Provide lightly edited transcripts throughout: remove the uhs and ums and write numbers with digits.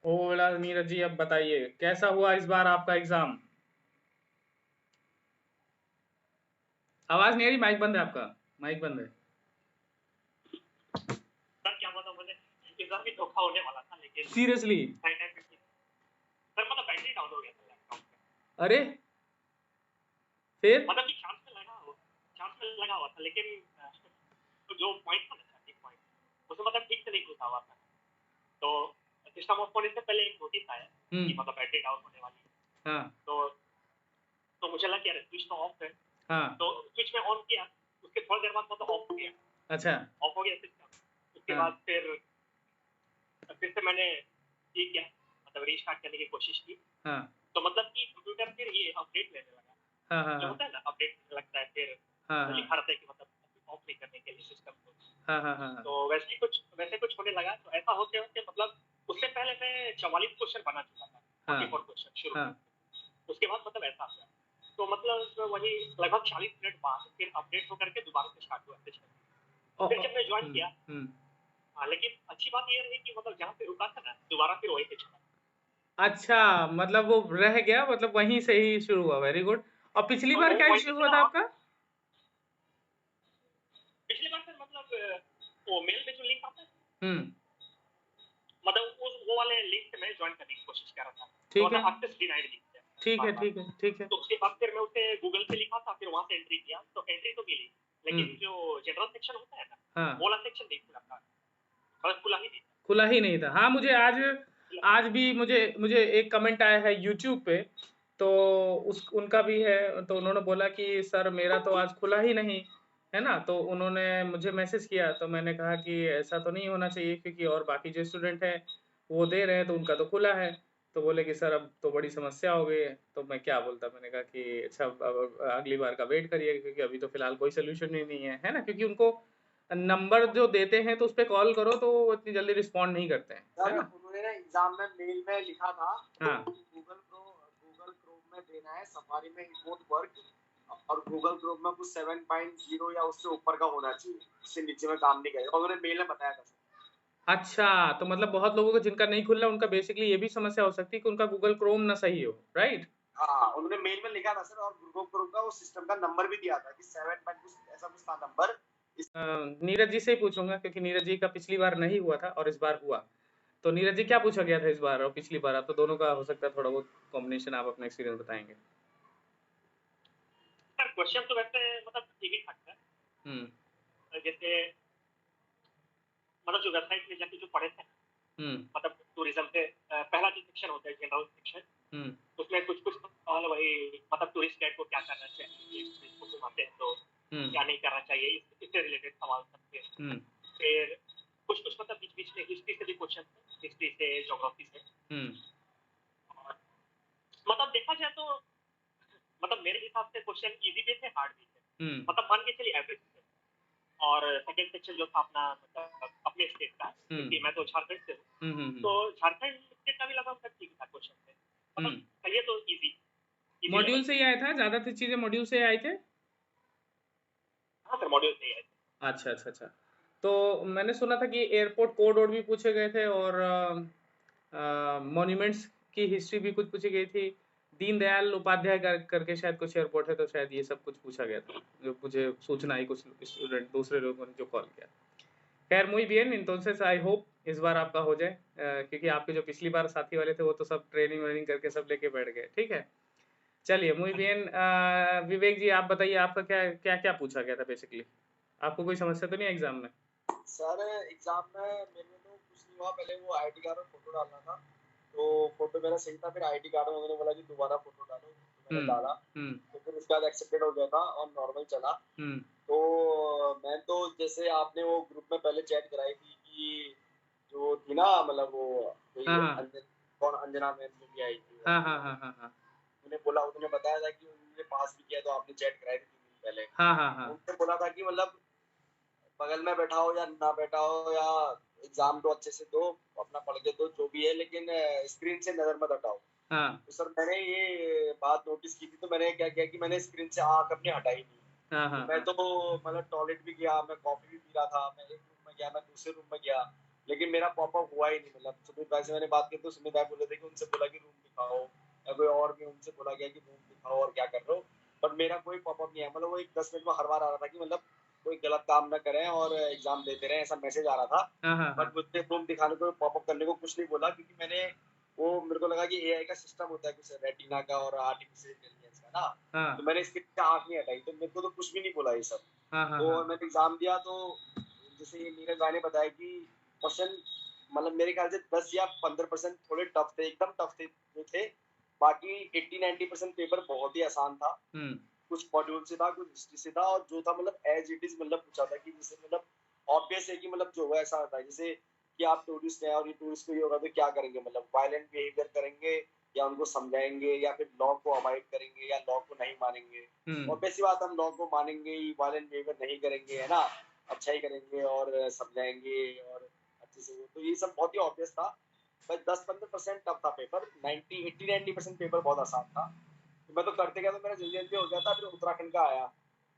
ओला नीरज जी, अब बताइए कैसा हुआ इस बार आपका एग्जाम? आवाज नहीं आ रही, माइक बंद है आपका। माइक बंद है। सर क्या हुआ था मुझे इस बार भी धोखा होने वाला था, लेकिन सीरियसली? सही टाइम पे सर मतलब बैटरी डाउन हो गया था लैपटॉप का। अरे फिर? मतलब कि चार्ज में लगा हुआ था, लेकिन तो जो पॉइंट था ना चार्जिंग पॉइंट उसमें मतलब ठीक से नहीं घुसा हुआ था। तो सिस्टम ऑफ होने से पहले एक नोटिस आया कि मतलब बैटरी डाउन होने वाली है। हाँ तो मुझे लगा यार स्विच तो ऑफ है, हाँ। तो स्विच में ऑन किया, उसके थोड़ी देर बाद मतलब ऑफ हो गया। अच्छा। ऑफ हो गया सिस्टम। उसके हाँ बाद फिर से मैंने ये किया, मतलब रीस्टार्ट करने की कोशिश की। हाँ तो मतलब कि कंप्यूटर फिर ये अपडेट लेने लगा। हाँ हाँ जो हाँ होता है ना अपडेट लगता है, फिर हाँ हाँ लिखा रहता है कि मतलब ऑफ नहीं करने के लिए सिस्टम को। हाँ हाँ हाँ हाँ। तो वैसे कुछ होने लगा। तो ऐसा होते होते मतलब उससे पहले मैं 44 क्वेश्चन बना चुका था, हाँ 44 क्वेश्चन शुरू हाँ। में। उसके बाद मतलब ऐसा हुआ। तो मतलब वही लगभग 40 मिनट बाद फिर अपडेट होकर के दोबारा से स्टार्ट हुआ सिस्टम। फिर जब मैं ज्वाइन किया, हम्म। हाँ, लेकिन अच्छी बात ये रही कि मतलब जहाँ पे रुका था ना दोबारा फिर वहीं पे चला। अच्छा, मतलब वो रह गया, मतलब वहीं से ही शुरू हुआ। Very good. और पिछली और बार वो क्या वहीं पे इश्यू हुआ चला। था और आपका? पिछली बार फिर मतलब वो मेल में जो लिंक आता है, हम्म। मतलब वो वाले लिंक से मैं ज्वाइन करने की कोशिश कर रहा था, तो ठीक है मतलब एक्सेस डिनाइड दिख गया ठीक है बार बार। ठीक है ठीक है। तो उसके बाद फिर मैं उसे गूगल पे लिखा था, फिर वहां से एंट्री किया तो एंट्री तो मिली, लेकिन जो जनरल सेक्शन होता है ना, हाँ। वो वाला सेक्शन नहीं खुला था, मतलब खुला ही नहीं था। खुला ही नहीं था। हाँ, मुझे आज खुला। आज भी मुझे मुझे एक कमेंट आया है यूट्यूब पे। तो उस उनका भी है, तो उन्होंने बोला कि सर मेरा तो आज खुला ही नहीं है ना। तो उन्होंने मुझे मैसेज किया, तो मैंने कहा कि ऐसा तो नहीं होना चाहिए, क्योंकि और बाकी जो स्टूडेंट हैं वो दे रहे हैं तो उनका तो खुला है। तो बोले कि सर अब तो बड़ी समस्या हो गई है। तो मैं क्या बोलता, मैंने कहा कि अच्छा अब अगली बार का वेट करिए, क्योंकि अभी तो फिलहाल कोई सोल्यूशन ही नहीं है ना, क्योंकि उनको नंबर जो देते हैं तो उस पे कॉल करो तो वो इतनी जल्दी रिस्पॉन्ड नहीं करते हैं, है सर ना। उन्होंने ना एग्जाम में मेल में लिखा था हाँ कि गूगल क्रोम में देना है, सफारी में इट वोंट वर्क, और गूगल क्रोम में कुछ 7.0 या उससे ऊपर का होना चाहिए, उससे नीचे में काम नहीं करेगा। उन्होंने मेल में बताया था सर। अच्छा, तो मतलब बहुत लोगों को जिनका नहीं खुल रहा उनका बेसिकली ये भी समस्या हो सकती है कि उनका गूगल क्रोम ना सही हो, राइट। हाँ, उन्होंने मेल में लिखा था सर, और गूगल क्रोम का वो सिस्टम का नंबर भी दिया था कि 7 कुछ ऐसा कुछ था नंबर। नीरज जी से ही पूछूंगा, क्योंकि नीरज जी का पिछली बार नहीं हुआ था और इस बार हुआ। तो नीरज जी क्या पूछा गया था इस बार और पिछली बार? आप तो दोनों का हो सकता है थोड़ा बहुत कॉम्बिनेशन आप अपना एक्सपीरियंस बताएंगे। सर क्वेश्चन तो वैसे मतलब ठीक ही ठाक था। जैसे मतलब जो वेबसाइट में जाके जो पढ़े थे, मतलब टूरिज्म पे पहला जो सेक्शन होता है जनरल सेक्शन, उसमें कुछ कुछ वही मतलब टूरिस्ट गाइड को क्या करना चाहिए, इसको घुमाते हैं तो क्या नहीं करना चाहिए, इससे रिलेटेड सवाल सब थे। फिर कुछ कुछ मतलब बीच बीच में हिस्ट्री से भी क्वेश्चन थे, हिस्ट्री से, ज्योग्राफी से। और मतलब देखा जाए तो मतलब मेरे हिसाब से क्वेश्चन इजी भी थे, हार्ड भी थे। मतलब मान के चलिए एवरेज थे। और सेकंड सेक्शन जो था अपना मतलब अपने स्टेट का, क्योंकि मैं तो झारखंड से हूँ, तो झारखंड स्टेट का भी लगभग ठीक था क्वेश्चन थे, मतलब कहिए तो इजी लेवल मॉड्यूल से ही आया था, ज्यादातर चीजें मॉड्यूल से आए थे। हाँ सर, मॉड्यूल से ही आए थे। अच्छा अच्छा अच्छा। तो मैंने सुना था कि एयरपोर्ट कोड वोड भी पूछे गए थे, और मॉन्यूमेंट्स की हिस्ट्री भी कुछ पूछी गई थी। दीनदयाल उपाध्याय करके शायद कुछ एयरपोर्ट है, तो शायद ये सब कुछ पूछा गया था, जो मुझे सूचना आई कुछ स्टूडेंट दूसरे लोगों ने जो कॉल किया। खैर muy bien, entonces I hope इस बार आपका हो जाए, क्योंकि आपके जो पिछली बार साथी वाले थे वो तो सब ट्रेनिंग वेनिंग करके सब लेके बैठ गए। ठीक है, चलिए muy bien। विवेक जी आप बताइए, आपका क्या क्या क्या पूछा गया था बेसिकली? आपको कोई समस्या तो नहीं है एग्जाम में? सर एग्जाम में मेरे में तो कुछ नहीं हुआ, पहले वो आईडी कार्ड और फोटो डालना था, तो फोटो मेरा सही था, फिर आईडी कार्ड में उन्होंने बोला कि दोबारा फोटो डालो, तो मैंने डाला, तो फिर उसके बाद एक्सेप्टेड हो गया था और नॉर्मल चला। तो मैं तो जैसे आपने वो ग्रुप में पहले चैट कराई थी कि जो थी ना, मतलब वो कौन अंजना मैम जो भी आई थी, उन्हें बोला, उन्होंने बताया था कि उन्होंने पास भी किया, तो आपने चैट कराई थी 3 दिन पहले। उन्होंने बोला था कि मतलब बगल में बैठा हो या ना बैठा हो, या एग्जाम तो अच्छे से दो, अपना पढ़ के दो जो भी है, लेकिन स्क्रीन से नजर मत हटाओ। तो सर मैंने ये बात नोटिस की थी, तो मैंने क्या किया कि मैंने स्क्रीन से आंख अपनी हटाई नहीं। तो मैं तो मतलब टॉयलेट भी गया, मैं कॉफी भी पी रहा था, मैं एक रूम में गया, मैं दूसरे रूम में गया, लेकिन मेरा पॉपअप हुआ ही नहीं। मतलब सुमित भाई से मैंने बात की तो सुमित भाई बोले थे कि उनसे बोला कि रूम दिखाओ, या कोई और भी उनसे बोला गया कि रूम दिखाओ और क्या कर रहे हो, बट मेरा कोई पॉपअप नहीं है। मतलब वो एक 10 मिनट में हर बार आ रहा था कि मतलब कोई गलत काम ना करें और एग्जाम देते रहे, ऐसा मैसेज आ रहा था। हाँ हाँ हाँ बट मुझसे रूम दिखाने को, पॉपअप करने को कुछ नहीं बोला, क्योंकि मैंने वो, मेरे को लगा कि एआई का सिस्टम होता है कुछ रेटिना का और आर्टिफिशियल इंटेलिजेंस का ना, हाँ तो मैंने इसके पीछे आँख नहीं हटाई, तो मेरे को तो कुछ भी नहीं बोला ये सब। हाँ हाँ तो हाँ मैंने एग्जाम दिया, तो जैसे नीरज भाई ने बताया कि क्वेश्चन मतलब मेरे ख्याल से 10 या 15% थोड़े टफ थे, एकदम टफ थे जो थे। बाकी 80-90% पेपर बहुत ही आसान था। हम्म कुछ मॉड्यूल से था, कुछ हिस्ट्री से था, और जो था मतलब एज इट इज मतलब पूछा था कि जैसे मतलब ऑब्वियस है कि मतलब जो है ऐसा होता है जैसे कि आप टूरिस्ट हैं और ये टूरिस्ट को ये होगा तो क्या करेंगे, मतलब वायलेंट बिहेवियर करेंगे या उनको समझाएंगे या फिर लॉ को अवॉइड करेंगे या लॉ को नहीं मानेंगे। हम्म ऑब्वियस सी बात, हम लॉ को मानेंगे ही, वायलेंट बिहेवियर नहीं करेंगे, है ना, अच्छा ही करेंगे और समझाएंगे और अच्छे से। तो ये सब बहुत ही ऑब्वियस था। बस 10-15% टफ था पेपर, 80-90% पेपर बहुत आसान था। तो मैं तो करते गया, तो मेरा जल्दी जल्दी हो गया था। फिर उत्तराखंड का आया,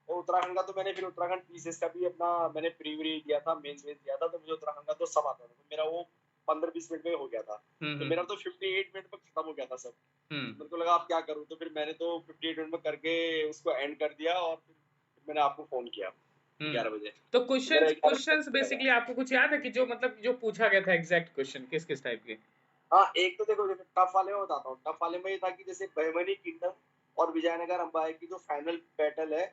और उत्तराखंड का तो मैंने फिर उत्तराखंड पीसीएस का भी अपना मैंने प्रीवरी दिया था, मेंस वेज दिया था, तो मुझे उत्तराखंड का तो सब आता था, तो मेरा वो 15-20 मिनट में हो गया था। तो मेरा तो 58 मिनट में खत्म हो गया था सब। हम्म मेरे को लगा आप क्या करूँ, तो फिर मैंने तो 58 मिनट में करके उसको एंड कर दिया, और फिर मैंने आपको फोन किया 11 बजे। तो तो मेरा क्वेश्चंस 11 बजे क्वेश्चंस लगा। बेसिकली आपको कुछ याद है कि जो मतलब जो पूछा गया था एग्जैक्ट क्वेश्चन किस किस टाइप के? हाँ, एक तो देखो टफ वाले में बताता हूँ। टफ वाले में ये था कि जैसे बहमनी किंगडम और विजयनगर अंबाई की जो फाइनल बैटल है,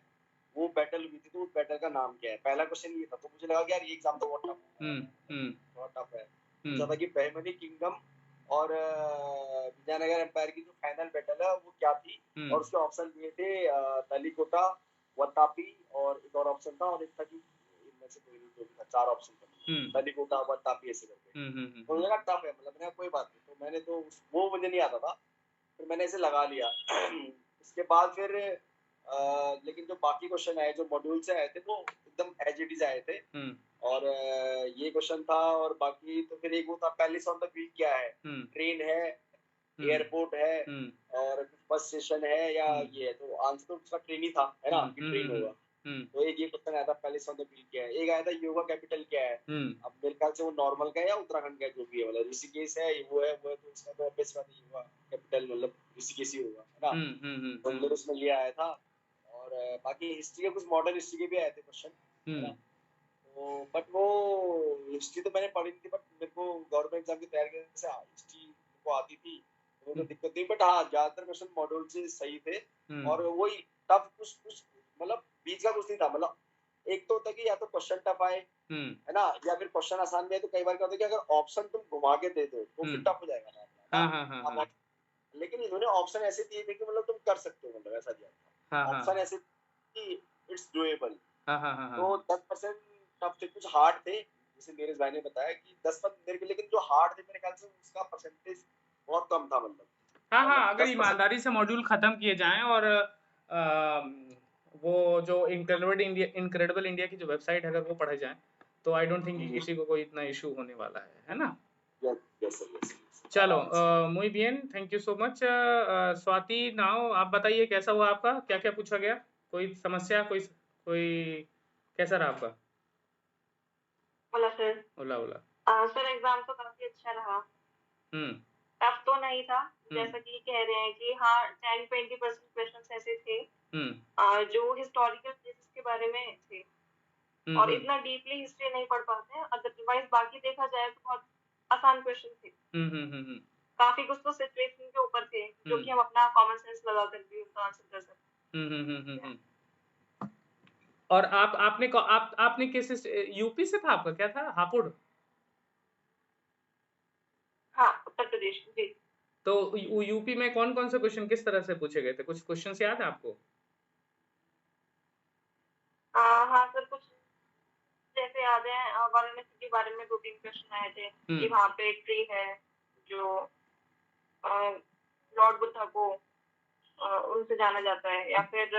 वो बैटल हुई थी, तो उस बैटल का नाम क्या है, पहला क्वेश्चन ये था। तो मुझे लगा कि यार ये एग्जाम तो बहुत टफ है, हम्म बहुत टफ है। पूछा था हम्म कि बहमनी किंगडम और विजयनगर एम्पायर की जो फाइनल बैटल है वो क्या थी, और उसके ऑप्शन दिए थे तलीकोटा, वत्तापी, और एक और ऑप्शन था, और एक था कि इनमें से कोई नहीं, जो भी था, 4 ऑप्शन थे, तलीकोटा, वत्तापी, ऐसे करके। तो मुझे लगा टफ है, मतलब मैंने कोई बात नहीं, तो मैंने तो वो मुझे नहीं आता था, फिर मैंने इसे लगा लिया। इसके बाद फिर लेकिन जो बाकी क्वेश्चन आए, जो मॉड्यूल से आए थे, वो एकदम एज इट इज आए थे। और ये क्वेश्चन था, और बाकी तो फिर एक वो था, पैलेस ऑन द व्हील क्या है, ट्रेन है, एयरपोर्ट है, और बस स्टेशन है, या ये है। तो आंसर तो उसका ट्रेन ही था, है ना, कि ट्रेन होगा। तो एक ये क्वेश्चन आया था, पैलेस ऑन द व्हील क्या है। एक आया था, योगा कैपिटल क्या है। अब मेरे ख्याल से वो नॉर्मल का है या उत्तराखंड का है, जो भी है, मतलब ऋषिकेश है, वो है, तो इसका तो ऑब्वियस बात है, योगा कैपिटल मतलब ऋषिकेश ही होगा, है ना। तो मेरे उसमें ये आया था। और बाकी हिस्ट्री के कुछ मॉडर्न हिस्ट्री के भी आए थे क्वेश्चन, है ना। तो बट वो हिस्ट्री तो मैंने पढ़ी थी, बट मेरे को गवर्नमेंट एग्जाम की तैयारी करने से हिस्ट्री को आती थी, तो मुझे दिक्कत नहीं। बट हाँ, ज्यादातर क्वेश्चन मॉड्यूल से सही थे, और वही टफ कुछ कुछ मतलब बीच का कुछ नहीं था। मतलब एक तो होता है कि या तो क्वेश्चन टफ आए, है ना, या फिर क्वेश्चन आसान में है। तो कई बार क्या होता है कि अगर ऑप्शन तुम घुमा के दे दो तो फिर टफ हो जाएगा ना, है ना। लेकिन इन्होंने ऑप्शन ऐसे दिए थे कि मतलब तुम कर सकते हो, मतलब ऐसा दिया था ऑप्शन ऐसे कि इट्स डूएबल। तो 10% टफ थे, कुछ हार्ड थे, जैसे नीरज भाई ने बताया कि 10% मेरे को, लेकिन जो हार्ड थे मेरे ख्याल से उसका परसेंटेज बहुत कम था। मतलब अगर 10%। ईमानदारी से मॉड्यूल खत्म किए जाएं और वो जो इनक्रेडिबल इंडिया की जो वेबसाइट है अगर वो पढ़े जाएं, तो आई डोंट थिंक कि किसी को कोई इतना इशू होने वाला है ना। Yes yes. चलो muy bien, thank you so much. Swati, now आप बताइए कैसा हुआ आपका, क्या क्या पूछा गया, कोई समस्या, कोई कोई कैसा रहा आपका? बोला सर। बोला बोला। सर एग्जाम तो काफी अच्छा रहा। हम्म टफ तो नहीं था, जैसा कि कह रहे हैं कि हाँ 10-20% क्वेश्चन ऐसे थे जो हिस्टोरिकल प्लेसेस के बारे में थे, और इतना डीपली हिस्ट्री नहीं पढ़ पाते हैं। अदरवाइज बाकी देखा जाए तो बहुत आसान क्वेश्चन थे। काफी कुछ तो सिचुएशन के ऊपर थे जो कि हम अपना कॉमन सेंस लगा कर भी उनका आंसर कर सकते। और आपने किस यूपी से था, आपका क्या था, हापुड़? हाँ, उत्तर प्रदेश जी। तो यूपी में कौन कौन से क्वेश्चन किस तरह से पूछे गए थे, कुछ क्वेश्चन याद है आपको? हाँ सर, कुछ जैसे याद है, वाराणसी के बारे में 2-3 क्वेश्चन आए थे कि वहाँ पे एक ट्री है जो लॉर्ड बुद्धा को उनसे जाना जाता है, या फिर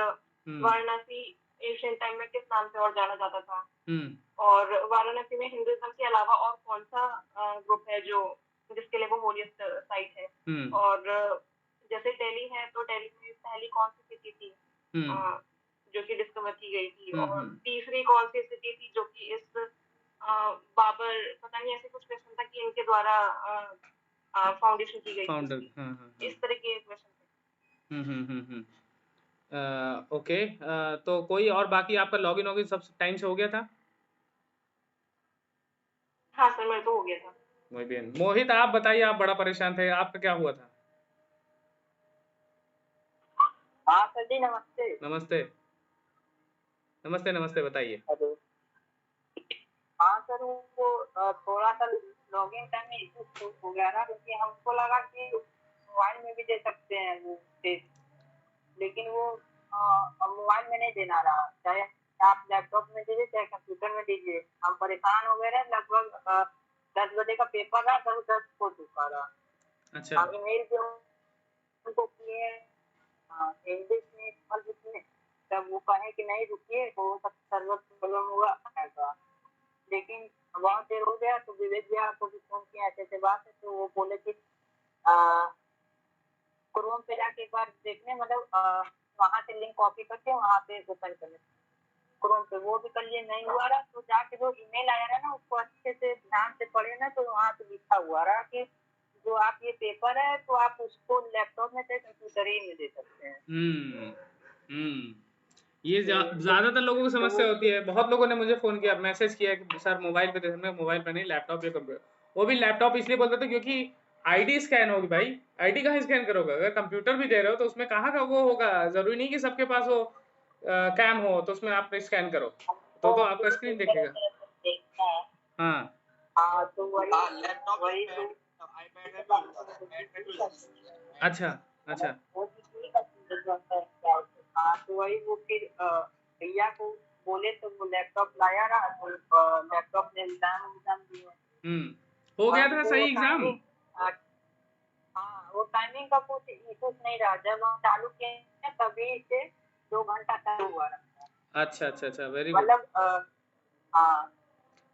वाराणसी एशियन टाइम में किस नाम से और जाना जाता था, और वाराणसी में हिंदुइज्म के अलावा और कौन सा ग्रुप है जो जिसके लिए वो होलिएस्ट साइट है, और जैसे दिल्ली है तो दिल्ली में पहली कौन सी सिटी थी जो कि डिस्कवर की गई थी, और तीसरी कौन सी सिटी थी जो कि इस बाबर, पता नहीं ऐसे कुछ क्वेश्चन था कि इनके द्वारा फाउंडेशन की गई फाउंडर, थी। हाँ हाँ इस तरह के क्वेश्चन थे। ओके। तो कोई और बाकी आपका लॉगिन वॉगिन सब टाइम से हो गया था? हाँ सर, मेरा तो हो गया था। मोहित आप बताइए, आप बड़ा परेशान थे, आपका क्या हुआ था? हाँ सर जी, नमस्ते। नमस्ते नमस्ते नमस्ते, बताइए। हेलो। हाँ सर, वो थोड़ा सा लॉगिन टाइम में इशू हो गया ना, क्योंकि हमको लगा कि मोबाइल में भी दे सकते हैं वो टेस्ट, लेकिन वो मोबाइल में नहीं देना रहा। चाहे आप लैपटॉप में दीजिए चाहे कंप्यूटर में दीजिए, हम परेशान हो गए रहे। लगभग 10 बजे का पेपर रहा, 10 हो चुका रहा। अच्छा। हम ईमेल पे उनको किए, इंग्लिश में कॉल किए, तब वो कहे कि नहीं रुकिए, वो सर्वर प्रॉब्लम हुआ आएगा। लेकिन बहुत देर हो गया तो विवेक भैया को भी फोन किया, ऐसे बात है, तो वो बोले कि क्रोम पे जाके एक बार देखने, मतलब वहाँ से लिंक कॉपी करके वहाँ पे ओपन करने क्रोम पे, वो भी कर लिए, नहीं हुआ रहा। तो जाके जो ईमेल आया रहा ना, उसको अच्छे से ध्यान से पढ़े ना, तो वहाँ पे लिखा हुआ रहा कि जो आप ये पेपर है तो आप उसको लैपटॉप में चाहे कंप्यूटर ही में दे सकते हैं। ये ज्यादातर लोगों को समस्या होती है। बहुत लोगों ने मुझे फोन किया, मैसेज किया कि सर मोबाइल पे दे, मोबाइल पे नहीं, लैपटॉप या कंप्यूटर। वो भी लैपटॉप इसलिए बोलते थे क्योंकि आईडी स्कैन होगी भाई, आईडी कहाँ स्कैन करोगे? अगर कंप्यूटर भी दे रहे हो तो उसमें कहाँ का वो होगा? जरूरी नहीं कि सबके पास वो कैम हो तो उसमें आप स्कैन करो तो आपका स्क्रीन देखेगा। हाँ हाँ, तो वही लैपटॉप वही आईपैड में भी होता है, पैड में भी होता है। अच्छा अच्छा। हाँ, तो वही वो फिर भैया को बोले तो वो लैपटॉप लाया रहा, तो लैपटॉप में एग्जाम दिए। हो गया था वो सही एग्जाम? हाँ, वो टाइमिंग का कुछ इशू नहीं रहा। जब हम चालू किए तभी से 2 घंटा चालू हुआ रहा। अच्छा अच्छा अच्छा, वेरी गुड। मतलब हाँ,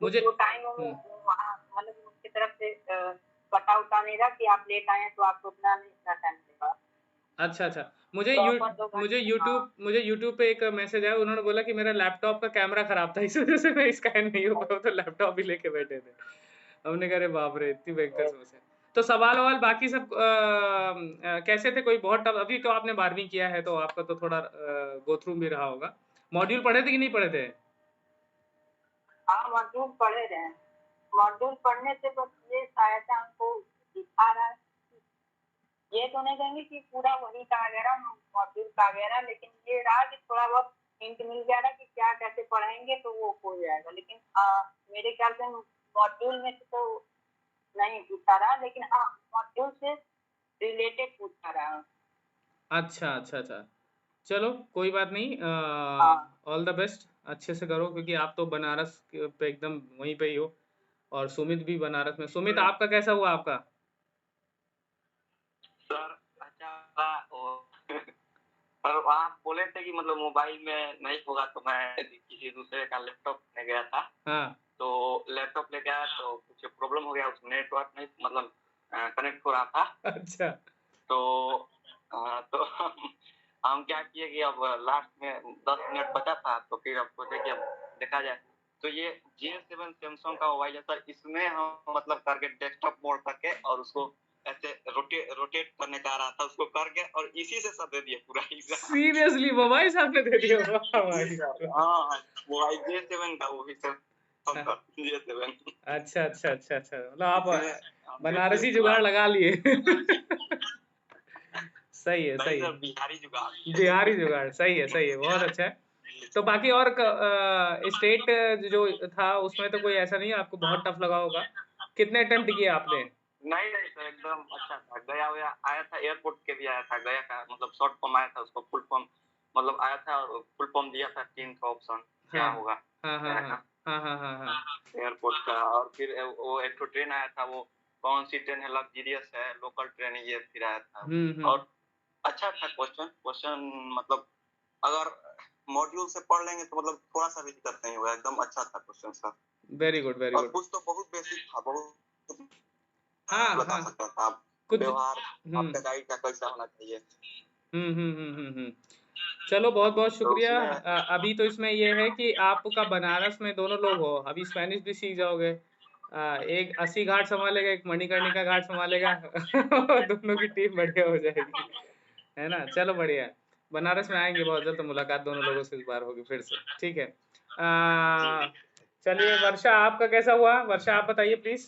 मुझे जो टाइम वहाँ मतलब उनकी तरफ से कटा उटा नहीं रहा कि आप लेट आए तो आपको उतना नहीं इतना टाइम देगा। अच्छा अच्छा। मुझे यूट्यूब पे एक मैसेज आया, उन्होंने बोला कि मेरा लैपटॉप का कैमरा खराब था, इस वजह से मैं स्कैन नहीं हो पाया, तो लैपटॉप भी लेके बैठे थे। हमने कहा अरे बाप रे, इतनी भयंकर समस्या। तो सवाल ववाल बाकी सब कैसे थे? कोई बहुत टफ? अभी तो आपने 12वीं किया है तो आपका तो थोड़ा गो थ्रू भी रहा होगा। मॉड्यूल पढ़े थे कि नहीं पढ़े थे? हाँ, मॉड्यूल पढ़े रहे। मॉड्यूल पढ़ने से बस ये सहायता हमको दिखा रहा है, ये तो नहीं कहेंगे कि पूरा वही का वगैरह मॉड्यूल का वगैरह, लेकिन ये रहा कि थोड़ा बहुत हिंट मिल गया था कि क्या कैसे पढ़ाएंगे तो वो हो जाएगा। लेकिन मेरे ख्याल से मॉड्यूल में तो नहीं पूछा रहा, लेकिन हाँ मॉड्यूल से रिलेटेड पूछा रहा। अच्छा अच्छा अच्छा, चलो कोई बात नहीं। ऑल द बेस्ट, अच्छे से करो, क्योंकि आप तो बनारस पे एकदम वहीं पे ही हो, और सुमित भी बनारस में। सुमित आपका कैसा हुआ आपका? सर अच्छा और आप बोले थे कि मतलब मोबाइल में नहीं होगा, तो मैं किसी दूसरे का लैपटॉप में गया था। हाँ। तो लैपटॉप लेके आया तो कुछ प्रॉब्लम हो गया, उसमें नेटवर्क नहीं मतलब कनेक्ट हो रहा था। अच्छा। तो हम क्या किए कि अब लास्ट में 10 मिनट बचा था, तो फिर अब सोचे कि अब देखा जाए। तो ये J7 सैमसंग का मोबाइल है सर, इसमें हम मतलब करके डेस्कटॉप मोड करके और उसको ऐसे रोटेट करने का आ रहा था, उसको करके और इसी से सब दे दिए पूरा एग्जाम। सीरियसली मोबाइल साहब ने दे दिया? हाँ, मोबाइल J7 का, वो भी सर J7। अच्छा अच्छा अच्छा अच्छा, मतलब आप बनारसी जुगाड़ लगा लिए। सही है सही है, बिहारी जुगाड़। बिहारी जुगाड़, सही है, बहुत अच्छा है। तो बाकी और स्टेट जो था उसमें तो कोई ऐसा नहीं आपको बहुत टफ लगा होगा? कितने अटेम्प्ट किए आपने? नहीं सर, एकदम अच्छा था। गया हुआ आया था, एयरपोर्ट के भी आया था, गया का मतलब शॉर्ट फॉर्म आया था, उसको फुल फॉर्म मतलब आया था और फुल फॉर्म दिया था 3 का ऑप्शन क्या होगा। हाँ हाँ हाँ हाँ हाँ हाँ हाँ एयरपोर्ट का। और फिर वो एक तो ट्रेन आया था, वो कौन सी ट्रेन है, लग्जरियस है, लोकल ट्रेन है, ये फिर आया था। और अच्छा था क्वेश्चन मतलब अगर मॉड्यूल से पढ़ लेंगे तो मतलब थोड़ा सा भी दिक्कत नहीं होगा, एकदम अच्छा था question sir. Very good very good. और कुछ तो बहुत बेसिक था, बहुत बता सकता था व्यवहार आपका गाइड का कैसा होना चाहिए। चलो बहुत बहुत तो शुक्रिया। उसमें अभी तो इसमें ये है कि आपका बनारस में दोनों लोग हो, अभी स्पेनिश भी सीख जाओगे। एक 80 घाट संभालेगा, एक मणिकर्णिका घाट संभालेगा। दोनों की टीम बढ़िया हो जाएगी, है ना। चलो बढ़िया है। बनारस में आएंगे बहुत जल्द, तो मुलाकात दोनों लोगों से इस बार होगी फिर से, ठीक है। चलिए वर्षा, आपका कैसा हुआ? वर्षा आप बताइए प्लीज।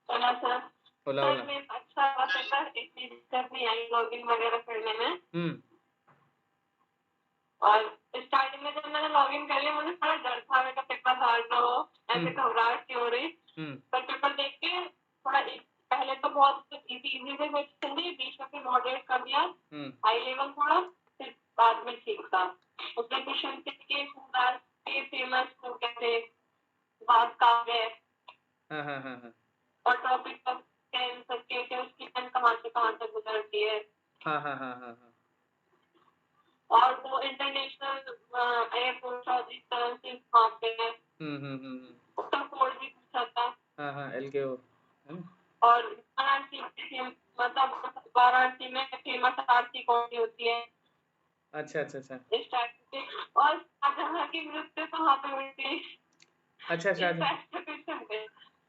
चला सर। बोला सर बोला। मैं अच्छा सर, इतनी दिक्कत नहीं आई लॉगिन वगैरह करने में। और स्टार्टिंग में जब मैंने लॉगिन कर लिया, मुझे थोड़ा डर था, मेरा पेपर हार्ड ना हो, ऐसे घबराहट सी हो रही। पर पेपर देख के थोड़ा पहले तो बहुत इजी थे क्वेश्चन दिए, बीच में फिर मॉडरेट कर दिया, हाई लेवल थोड़ा, फिर बाद में ठीक था। उसमें क्वेश्चन के सूरदास के फेमस वो कहते बात काव्य और टॉपिक का आंसर के उसकी पेन कहाँ से गुजरती है। और वो इंटरनेशनल एयरपोर्ट से वहाँ पे है, उसका कोड भी पूछा था। LKO। और वाराणसी मतलब वाराणसी में फेमस आरती कौन सी होती है। अच्छा अच्छा अच्छा। इस टाइप से। और शाहजहां की मृत्यु कहाँ पे हुई थी। अच्छा अच्छा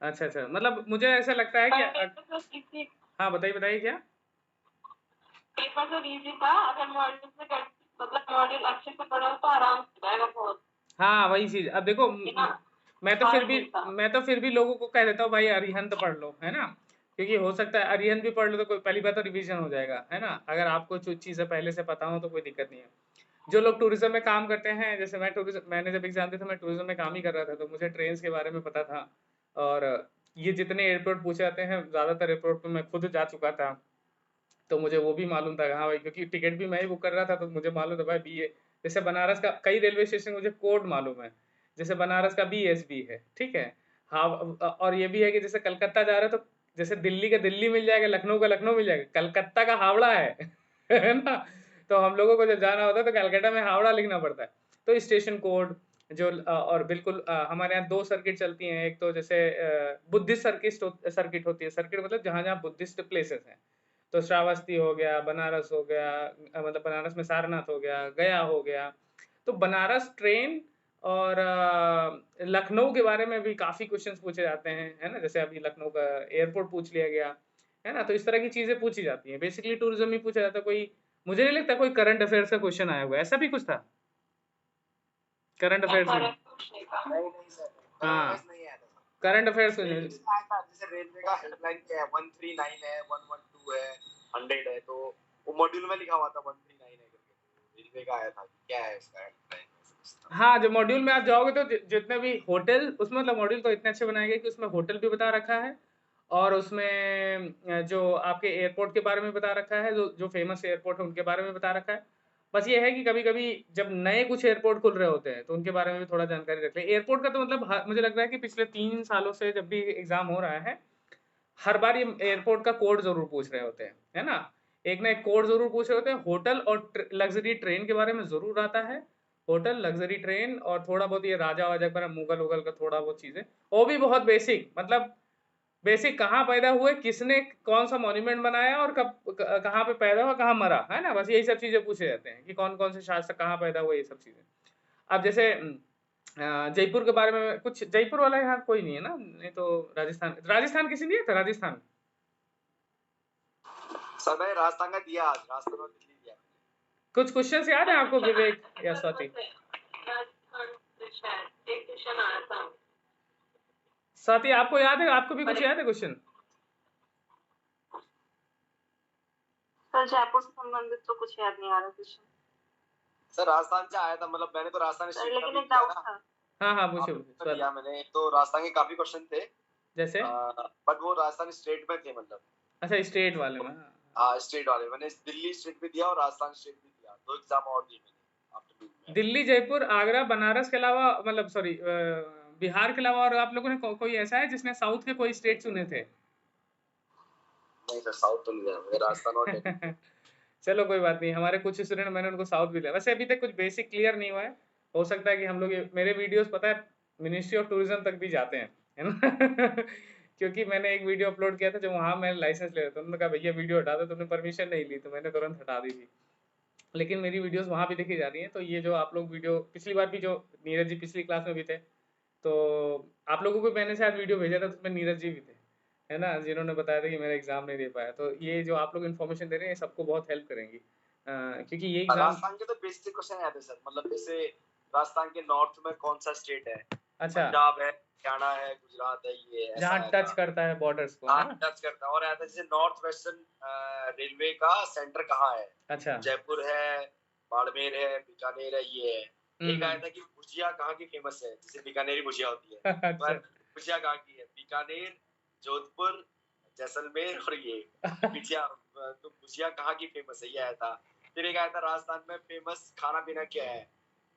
अच्छा। मतलब मुझे ऐसा लगता है कि हाँ बताइए बताइए क्या। पेपर तो इजी था, अगर मॉड्यूल से मतलब मॉड्यूल अच्छे से पढ़ो तो आराम से जाएगा बहुत। हाँ वही चीज। अब देखो मैं तो फिर भी लोगों को कह देता हूँ भाई अरिहंत पढ़ लो, है ना। क्योंकि हो सकता है अरिहंत भी पढ़ लो तो कोई पहली बात तो रिवीजन हो जाएगा, है ना। अगर आपको जो चीज़ें पहले से पता हो तो कोई दिक्कत नहीं है। जो लोग टूरिज्म में काम करते हैं, जैसे मैंने जब एग्जाम दिया था, मैं टूरिज्म में काम ही कर रहा था, तो मुझे ट्रेन के बारे में पता था। और ये जितने एयरपोर्ट पूछे जाते हैं, ज़्यादातर एयरपोर्ट पर मैं खुद जा चुका था, तो मुझे वो भी मालूम था। हाँ भाई, क्योंकि टिकट भी मैं ही बुक कर रहा था, तो मुझे मालूम था भाई BA। जैसे बनारस का कई रेलवे स्टेशन मुझे कोड मालूम है, जैसे बनारस का BSB है, ठीक है। हाँ, और ये भी है कि जैसे कलकत्ता जा रहे हो तो जैसे दिल्ली का दिल्ली मिल जाएगा, लखनऊ का लखनऊ मिल जाएगा, कलकत्ता का हावड़ा है। है ना। तो हम लोगों को जब जाना होता है तो कलकत्ता में हावड़ा लिखना पड़ता है। तो स्टेशन कोड जो और बिल्कुल हमारे यहाँ 2 सर्किट चलती हैं। एक तो जैसे बुद्धिस्ट सर्किट होती है। सर्किट मतलब जहाँ जहाँ बुद्धिस्ट प्लेसेस हैं, तो श्रावस्ती हो गया, बनारस हो गया, मतलब बनारस में सारनाथ हो गया, गया हो गया। तो बनारस ट्रेन और लखनऊ के बारे में भी काफ़ी क्वेश्चंस पूछे जाते हैं, है ना। जैसे अभी लखनऊ का एयरपोर्ट पूछ लिया गया, है ना। तो इस तरह की चीज़ें पूछी जाती हैं। बेसिकली टूरिज्म ही पूछा जाता है। कोई मुझे नहीं लगता कोई करंट अफेयर्स का क्वेश्चन आया हुआ है, ऐसा भी कुछ था करंट अफेयर्स में। नहीं सर, हाँ नहीं आया था। करंट अफेयर्स में जैसे रेलवे का हेल्पलाइन क्या है, 139 है, 112 है, 100 है, तो वो मॉड्यूल में लिखा हुआ था 139 है करके। रेलवे का आया था क्या है इसका हेल्पलाइन। हाँ, जो मॉड्यूल में आप जाओगे तो जितने भी होटल उसमें, मतलब मॉड्यूल तो इतने अच्छे बनाए गए कि उसमें होटल भी बता रखा है, और उसमें जो आपके एयरपोर्ट के बारे में बता रखा है, जो फेमस एयरपोर्ट है उनके बारे में बता रखा है। बस ये है कि कभी-कभी जब नए कुछ एयरपोर्ट खुल रहे होते हैं तो उनके बारे में भी थोड़ा जानकारी रख लें। एयरपोर्ट का तो मतलब मुझे लग रहा है कि पिछले 3 सालों से जब भी एग्ज़ाम हो रहा है, हर बार ये एयरपोर्ट का कोड ज़रूर पूछ रहे होते हैं, है ना। एक ना एक कोड ज़रूर पूछ रहे होते हैं। होटल और लग्ज़री ट्रेन के बारे में ज़रूर आता है। होटल, लग्ज़री ट्रेन और थोड़ा बहुत ये राजा-वाजा का, मुगल-वुगल का थोड़ा बहुत चीज़ें, वो भी बहुत बेसिक, मतलब बेसिक कहाँ पैदा हुए, किसने कौन-सा मॉन्यूमेंट बनाया और कहाँ पे पैदा हुआ, कहाँ मरा, है ना? बस यही सब चीज़ें पूछे जाते हैं कि कौन-कौन से शासक कहाँ पैदा हुए, ये सब चीज़ें। अब जैसे जयपुर के बारे में कुछ, जयपुर वाला यहाँ कोई नहीं है ना? नहीं तो राजस्थान किसी ने दिया था राजस्थान? सर मैंने राजस्थान का दिया आज, राजस्थान और दिल्ली दिया। कुछ क्वेश्चंस याद है आपको विवेक या स्वाति? स्वाति आपको याद है? आपको भी कुछ याद है क्वेश्चन? सर जयपुर से संबंधित तो कुछ याद नहीं आ रहा क्वेश्चन। सर राजस्थान से आया था, मतलब मैंने तो राजस्थान स्टेट लेकिन एक डाउट था। हाँ पूछो दिया मैंने। तो राजस्थान के काफी क्वेश्चन थे, जैसे बट वो राजस्थान स्टेट में थे, मतलब अच्छा स्टेट वाले में। हाँ स्टेट वाले मैंने दिल्ली स्टेट भी दिया और राजस्थान स्टेट भी दिया। 2 एग्जाम और दिए मैंने। दिल्ली, जयपुर, आगरा, बनारस के अलावा, मतलब सॉरी बिहार के अलावा और आप लोगों ने कोई ऐसा है जिसने साउथ के कोई स्टेट चुने थे? नहीं सर, साउथ तो नहीं है, मैं राजस्थान और दिल्ली। चलो कोई बात नहीं, हमारे कुछ स्टूडेंट मैंने उनको साउथ भी दिया। वैसे अभी तक कुछ बेसिक क्लियर नहीं हुआ है। हो सकता है कि हम लोग मेरे वीडियोस पता है मिनिस्ट्री ऑफ टूरिज्म तक भी जाते हैं, है ना। क्योंकि मैंने एक वीडियो अपलोड किया था जब वहाँ मैं लाइसेंस ले रहा था, उन्होंने कहा भैया वीडियो हटा दो, तुमने परमिशन नहीं ली, तो मैंने तुरंत हटा दी थी। लेकिन मेरी वीडियोस वहाँ भी देखी जा रही हैं। तो ये जो आप लोग वीडियो पिछली बार भी जो नीरज जी पिछली क्लास में भी थे, तो आप लोगों को मैंने शायद वीडियो भेजा था, तो उसमें नीरज जी भी थे, है ना, जिन्होंने बताया था कि मेरा एग्जाम नहीं दे पाया। तो ये जो आप लोग इन्फॉर्मेशन दे रहे हैं सबको बहुत हेल्प करेंगी, क्योंकि ये एग्जाम राजस्थान के तो बेसिक क्वेश्चन याद है सर, मतलब जैसे राजस्थान के नॉर्थ में कौन सा स्टेट है, अच्छा, पंजाब है, हरियाणा है, गुजरात है, ये ऐसा जहाँ है टच था। करता है बॉर्डर्स को, है हाँ ना? टच करता है। और आता है जैसे नॉर्थ वेस्टर्न रेलवे का सेंटर कहाँ है, अच्छा, जयपुर है, बाड़मेर है, बीकानेर है, ये है। एक आया था कि भुजिया कहाँ की फेमस है, जैसे बीकानेरी भुजिया होती है, अच्छा, भुजिया कहाँ की है, बीकानेर, जोधपुर, जैसलमेर, और ये भुजिया, तो भुजिया कहाँ की फेमस है, ये आया था। फिर एक आया था राजस्थान में फेमस खाना पीना क्या है,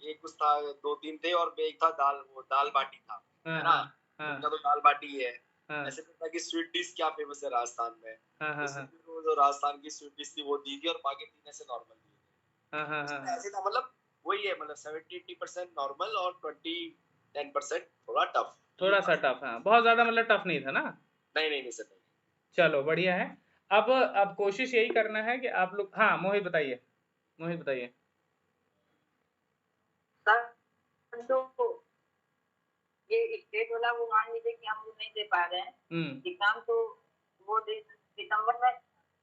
एक कुछ था, 2-3 थे, और एक था दाल, वो दाल बाटी था, है ना, उनका तो दाल बाटी है। ऐसे पता कि स्वीट डिश क्या फेमस है राजस्थान में, तो जो राजस्थान की स्वीट डिश थी वो दी थी, और बाकी 3 ऐसे नॉर्मल दी। ऐसे था, मतलब वही है, मतलब 70-80% नॉर्मल और 20-10% थोड़ा टफ, थोड़ा सा टफ है, बहुत ज्यादा मतलब टफ नहीं था ना? नहीं सर, नहीं। चलो बढ़िया है। अब कोशिश यही करना है कि आप लोग, हाँ मोहित बताइए, मोहित बताइए। सर तो ये स्टेट वाला वो मान लीजिए कि हम लोग नहीं दे पा रहे हैं एग्जाम, तो वो दिसंबर में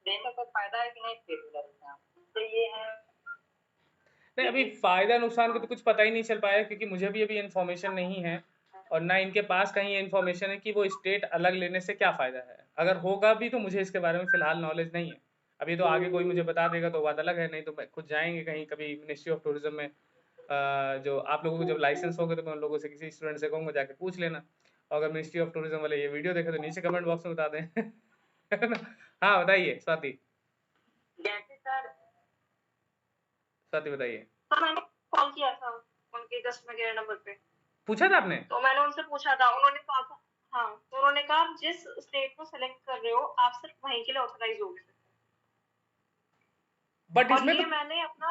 देने का फायदा है कि नहीं स्टेट वाला एग्जाम, तो ये है। नहीं, अभी फायदा नुकसान का तो कुछ पता ही नहीं चल पाया, क्योंकि मुझे भी अभी इन्फॉर्मेशन नहीं है, और ना इनके पास कहीं इन्फॉर्मेशन है कि वो स्टेट अलग लेने से क्या फ़ायदा है। अगर होगा भी तो मुझे इसके बारे में फ़िलहाल नॉलेज नहीं है। अभी तो आगे कोई मुझे बता देगा तो बात अलग है, नहीं तो मैं खुद जाएँगे कहीं कभी मिनिस्ट्री ऑफ टूरिज़्म में, जो आप लोगों को जब लाइसेंस होगा तो मैं उन लोगों से किसी स्टूडेंट से कहूँगा जाके पूछ लेना। और अगर मिनिस्ट्री ऑफ टूरिज़्म वाले ये वीडियो देखें तो नीचे कमेंट बॉक्स में बता दें। है ना? हाँ, बताइए स्वाति। जैसे सर, स्वाति बताइए। तो मैंने कॉल किया था उनके कस्टमर केयर नंबर पे। पूछा था आपने? तो मैंने उनसे पूछा था, उन्होंने कहा था, हाँ, तो उन्होंने कहा जिस स्टेट को सेलेक्ट कर रहे हो आप सिर्फ वहीं के लिए ऑथराइज होगे। बट और इसमें ये तो मैंने अपना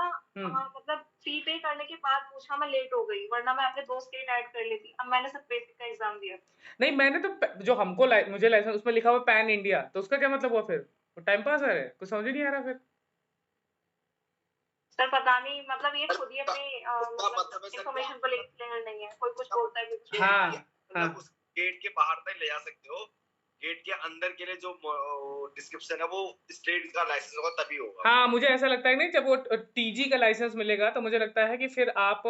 मतलब फी पे करने के बाद पूछा, मैं लेट हो गई, वरना मैं अपने 2 स्टेट ऐड कर लेती। अब मैंने सिर्फ बेसिक का एग्जाम दिया। नहीं, मैंने तो जो हमको मुझे लाइसेंस उसमें लिखा हुआ पैन इंडिया, तो उसका क्या मतलब हुआ फिर? वो टाइम पास है, कुछ समझ ही नहीं आ रहा फिर। सर पता नहीं, मतलब ये खुद ही अपनी मतलब इन्फॉर्मेशन को लेकर क्लियर नहीं है, कोई कुछ बोलता है, कुछ हाँ, मतलब उस गेट के बाहर तक ले जा सकते हो, गेट के अंदर के लिए जो डिस्क्रिप्शन है वो स्टेट का लाइसेंस होगा तभी होगा। हाँ, मुझे ऐसा लगता है नहीं, जब वो टीजी का लाइसेंस मिलेगा तो मुझे लगता है कि फिर आप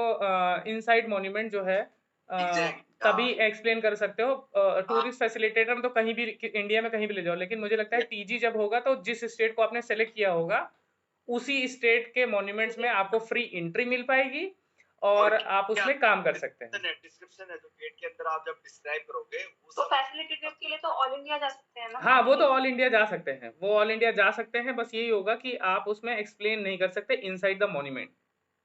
इनसाइड मॉन्यूमेंट जो है तभी एक्सप्लेन कर सकते हो। टूरिस्ट फैसिलिटेटर में तो कहीं भी इंडिया में कहीं भी ले जाओ, लेकिन मुझे लगता है टीजी जब होगा तो जिस स्टेट को आपने सेलेक्ट किया होगा उसी स्टेट के मॉन्यूमेंट्स में आपको फ्री एंट्री मिल पाएगी और आप उसमें काम कर सकते हैं। डिस्क्रिप्शन है जो गेट के अंदर आप जब डिस्क्राइब करोगे तो फैसिलिटेटर के लिए तो ऑल इंडिया जा सकते हैं ना? हाँ, वो तो ऑल इंडिया जा सकते हैं, वो ऑल इंडिया जा सकते हैं, बस यही होगा कि आप उसमें एक्सप्लेन नहीं कर सकते इनसाइड द मॉन्यूमेंट।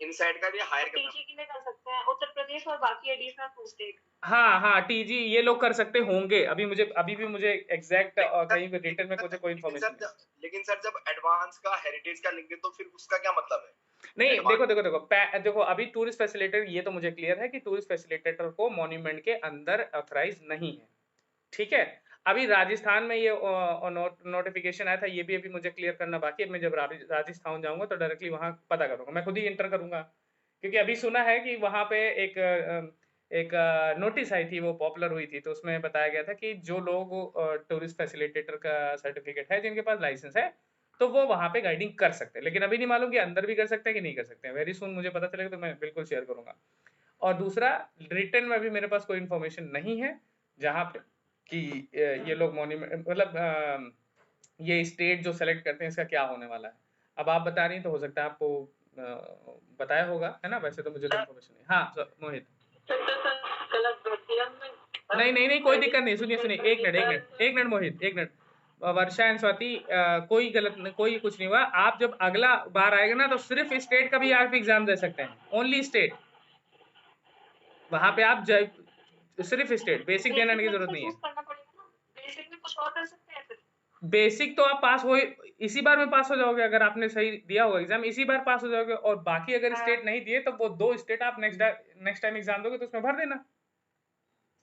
इनसाइड का भी हायर करना, टीजी के लिए कर सकते हैं उत्तर प्रदेश और बाकी एडिशनल 2 स्टेट। हाँ, टीजी ये लोग कर सकते होंगे। अभी भी मुझे एग्जैक्ट कहीं पे डिटेल में कोई इन्फॉर्मेशन नहीं। लेकिन सर जब एडवांस का हेरिटेज का लेंगे तो फिर उसका क्या मतलब है? नहीं, देखो अभी टूरिस्ट फैसिलिटेटर, ये तो मुझे क्लियर है कि टूरिस्ट फैसिलिटेटर को मॉन्यूमेंट के अंदर ऑथराइज नहीं है, ठीक है। अभी राजस्थान में ये नोटिफिकेशन आया था, ये भी अभी मुझे क्लियर करना बाकी है। मैं जब राजस्थान जाऊंगा तो डायरेक्टली वहां पता करूंगा, मैं खुद ही इंटर करूंगा, क्योंकि अभी सुना है कि वहां पे एक नोटिस आई थी, वो पॉपुलर हुई थी, तो उसमें बताया गया था कि जो लोग टूरिस्ट फैसिलिटेटर का सर्टिफिकेट है, जिनके पास लाइसेंस है, तो वो वहां पे गाइडिंग कर सकते हैं। लेकिन अभी नहीं मालूम कि अंदर भी कर सकते हैं कि नहीं कर सकते हैं। वेरी सुन मुझे पता चलेगा तो मैं बिल्कुल शेयर करूंगा। और दूसरा, रिटर्न में अभी मेरे पास कोई इन्फॉर्मेशन नहीं है जहाँ पे कि ये लोग मॉन्यूमेंट मतलब ये स्टेट जो सेलेक्ट करते हैं इसका क्या होने वाला है। अब आप बता रही तो हो सकता है आपको बताया होगा, है ना? वैसे तो मुझे तो इन्फॉर्मेशन नहीं। हाँ मोहित। नहीं, कोई दिक्कत नहीं, सुनिए, एक मिनट मोहित, एक मिनट। वर्षा एंड स्वाति, कोई कोई कुछ नहीं हुआ। आप जब अगला बार आएगा ना तो सिर्फ स्टेट का भी आप एग्जाम दे सकते हैं, ओनली स्टेट। वहां पे आप सिर्फ स्टेट, बेसिक देने की जरूरत नहीं है। बेसिक तो आप पास हो, इसी बार में पास हो जाओगे अगर आपने सही दिया होगा एग्जाम, इसी बार पास हो जाओगे। और बाकी अगर स्टेट नहीं दिए तो वो 2 स्टेट आप नेक्स्ट टाइम एग्जाम दोगे तो उसमें भर देना।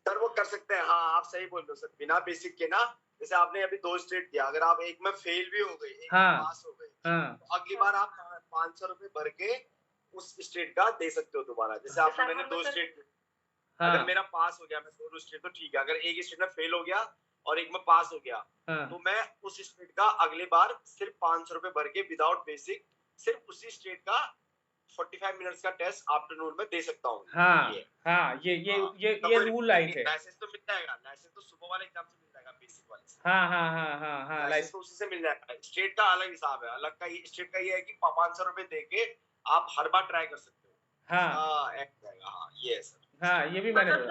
सर वो कर सकते हैं, हाँ आप सही बोल रहे हो सर, बिना बेसिक के ना। जैसे आपने अभी 2 स्टेट दिया, अगर आप एक में फेल भी हो गए, एक में पास हो गए, तो अगली बार आप 500 रुपए भर के उस स्टेट का दे सकते हो दोबारा। जैसे आपने मैंने 2 स्टेट, अगर मेरा पास हो गया मैं दोनों स्टेट तो ठीक है, अगर एक स्टेट में फेल हो गया और एक में पास हो गया तो मैं उस स्टेट का अगले बार सिर्फ 500 रुपए भर के विदाउट बेसिक सिर्फ उसी स्टेट का 45 मिनट्स का टेस्ट आफ्टरनून में दे सकता हूँ। ये रूल आए थे। लाइसेंस तो मिल जाएगा, लाइसेंस तो सुबह वाले एग्जाम से मिल जाएगा, बेसिक वाले से। लाइसेंस तो उसी से मिल जाएगा। स्टेट का अलग हिसाब है, अलग का स्टेट का ये है कि 500 रुपए दे के आप हर बार ट्राई कर सकते हो। ये है सर। ये भी मैंने अलग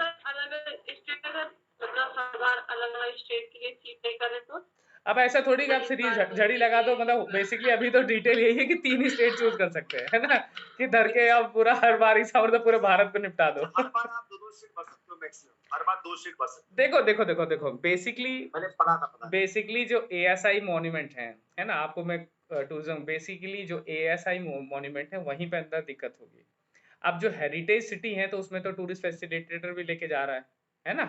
स्टेट अगर मतलब हर बार अलग स्टेट के लिए सीट तय करें तो अब ऐसा थोड़ी कि आप सीरीज झड़ी लगा दो, मतलब बेसिकली अभी तो डिटेल यही है कि 3 ही स्टेट चूज कर सकते हैं, है ना, कि धर के आप पूरा हर बार इस मतलब पूरे भारत को निपटा दो। हर बार आप 2 स्टेट भर सकते हो मैक्सिमम, हर बार 2 स्टेट भर सकते हो। देखो बेसिकली मैंने पढ़ा था। बेसिकली जो ASI मॉन्यूमेंट है ना, आपको मैं टूरिज्म बेसिकली जो ASI मॉन्यूमेंट है वहीं पे अंदर दिक्कत होगी। अब जो हेरिटेज सिटी है तो उसमें तो टूरिस्ट फैसिलिटेटर भी लेके जा रहा है ना,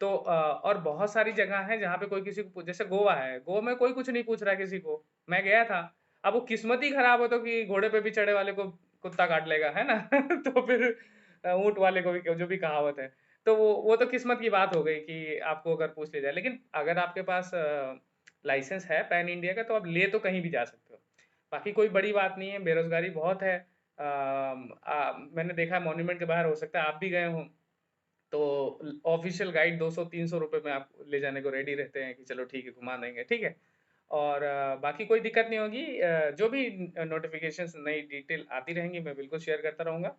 तो और बहुत सारी जगह है जहाँ पे कोई किसी को, जैसे गोवा है, गोवा में कोई कुछ नहीं पूछ रहा किसी को। मैं गया था, अब वो किस्मत ही खराब हो तो कि घोड़े पे भी चढ़े वाले को कुत्ता काट लेगा, है ना तो फिर ऊंट वाले को भी, जो भी कहावत है, तो वो तो किस्मत की बात हो गई कि आपको अगर पूछ लिया जाए। लेकिन अगर आपके पास लाइसेंस है पैन इंडिया का तो आप ले तो कहीं भी जा सकते हो, बाकी कोई बड़ी बात नहीं है। बेरोजगारी बहुत है, मैंने देखा है मॉन्यूमेंट के बाहर, हो सकता है आप भी गए हों, तो ऑफिशियल गाइड 200-300 रुपए में आप ले जाने को रेडी रहते हैं कि चलो ठीक है घुमा देंगे, ठीक है। और बाकी कोई दिक्कत नहीं होगी, जो भी नोटिफिकेशंस नई डिटेल आती रहेंगी मैं बिल्कुल शेयर करता रहूँगा,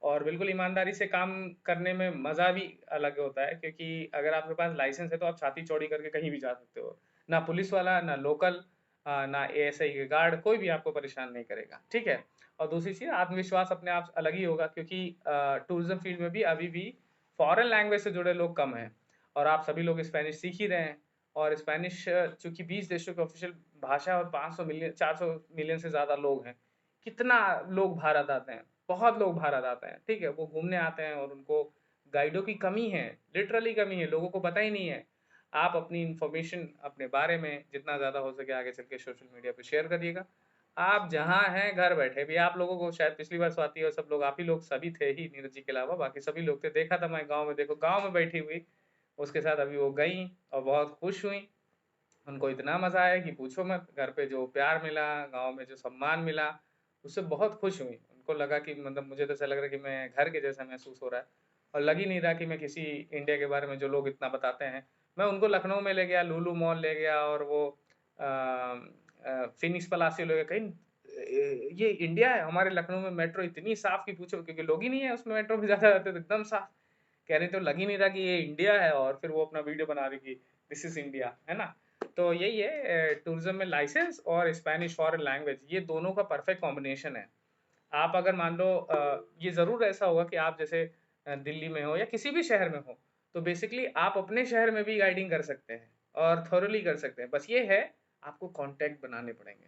और बिल्कुल ईमानदारी से काम करने में मज़ा भी अलग होता है, क्योंकि अगर आपके पास लाइसेंस है तो आप छाती चौड़ी करके कहीं भी जा सकते हो, ना पुलिस वाला, ना लोकल, ना ASI के गार्ड, कोई भी आपको परेशान नहीं करेगा, ठीक है। और दूसरी चीज़, आत्मविश्वास अपने आप अलग ही होगा, क्योंकि टूरिज्म फील्ड में भी अभी भी फॉरेन लैंग्वेज से जुड़े लोग कम हैं, और आप सभी लोग स्पेनिश सीख ही रहे हैं। और स्पेनिश चूंकि 20 देशों की ऑफिशियल भाषा है और 500 मिलियन 400 मिलियन से ज़्यादा लोग हैं, कितना लोग भारत आते हैं, बहुत लोग भारत आते हैं, ठीक है, वो घूमने आते हैं और उनको गाइडों की कमी है, लिटरली कमी है, लोगों को पता ही नहीं है। आप अपनी इन्फॉर्मेशन अपने बारे में जितना ज़्यादा हो सके आगे चल के सोशल मीडिया पे शेयर करिएगा। आप जहाँ हैं घर बैठे भी, आप लोगों को शायद पिछली बार स्वाति और सब लोग, आप ही लोग सभी थे ही, नीरज जी के अलावा बाकी सभी लोग थे, देखा था मैं गाँव में, देखो गाँव में बैठी हुई उसके साथ अभी वो गई और बहुत खुश हुई, उनको इतना मज़ा आया कि पूछो मत। घर पे जो प्यार मिला, गाँव में जो सम्मान मिला, उससे बहुत खुश हुई। उनको लगा कि मतलब मुझे तो ऐसा लग रहा है कि मैं घर के जैसा महसूस हो रहा है, और लग ही नहीं रहा कि मैं किसी इंडिया के बारे में जो लोग इतना बताते हैं। मैं उनको लखनऊ में ले गया, लुलु मॉल ले गया, और वो फिनिक्स पलासियो ले गया, कहीं ये इंडिया है। हमारे लखनऊ में मेट्रो इतनी साफ की पूछो, क्योंकि लोग ही नहीं है उसमें, मेट्रो में ज़्यादा रहते तो एकदम साफ, कह रहे तो लग ही नहीं रहा कि ये इंडिया है, और फिर वो अपना वीडियो बना रही कि दिस इज इंडिया, है ना। तो यही है, टूरिज्म में लाइसेंस और स्पेनिश फॉरेन लैंग्वेज, ये दोनों का परफेक्ट कॉम्बिनेशन है। आप अगर मान लो, ये ज़रूर ऐसा होगा कि आप जैसे दिल्ली में हो या किसी भी शहर में हो, तो बेसिकली आप अपने शहर में भी गाइडिंग कर सकते हैं और थॉरली कर सकते हैं। बस ये है, आपको कॉन्टैक्ट बनाने पड़ेंगे,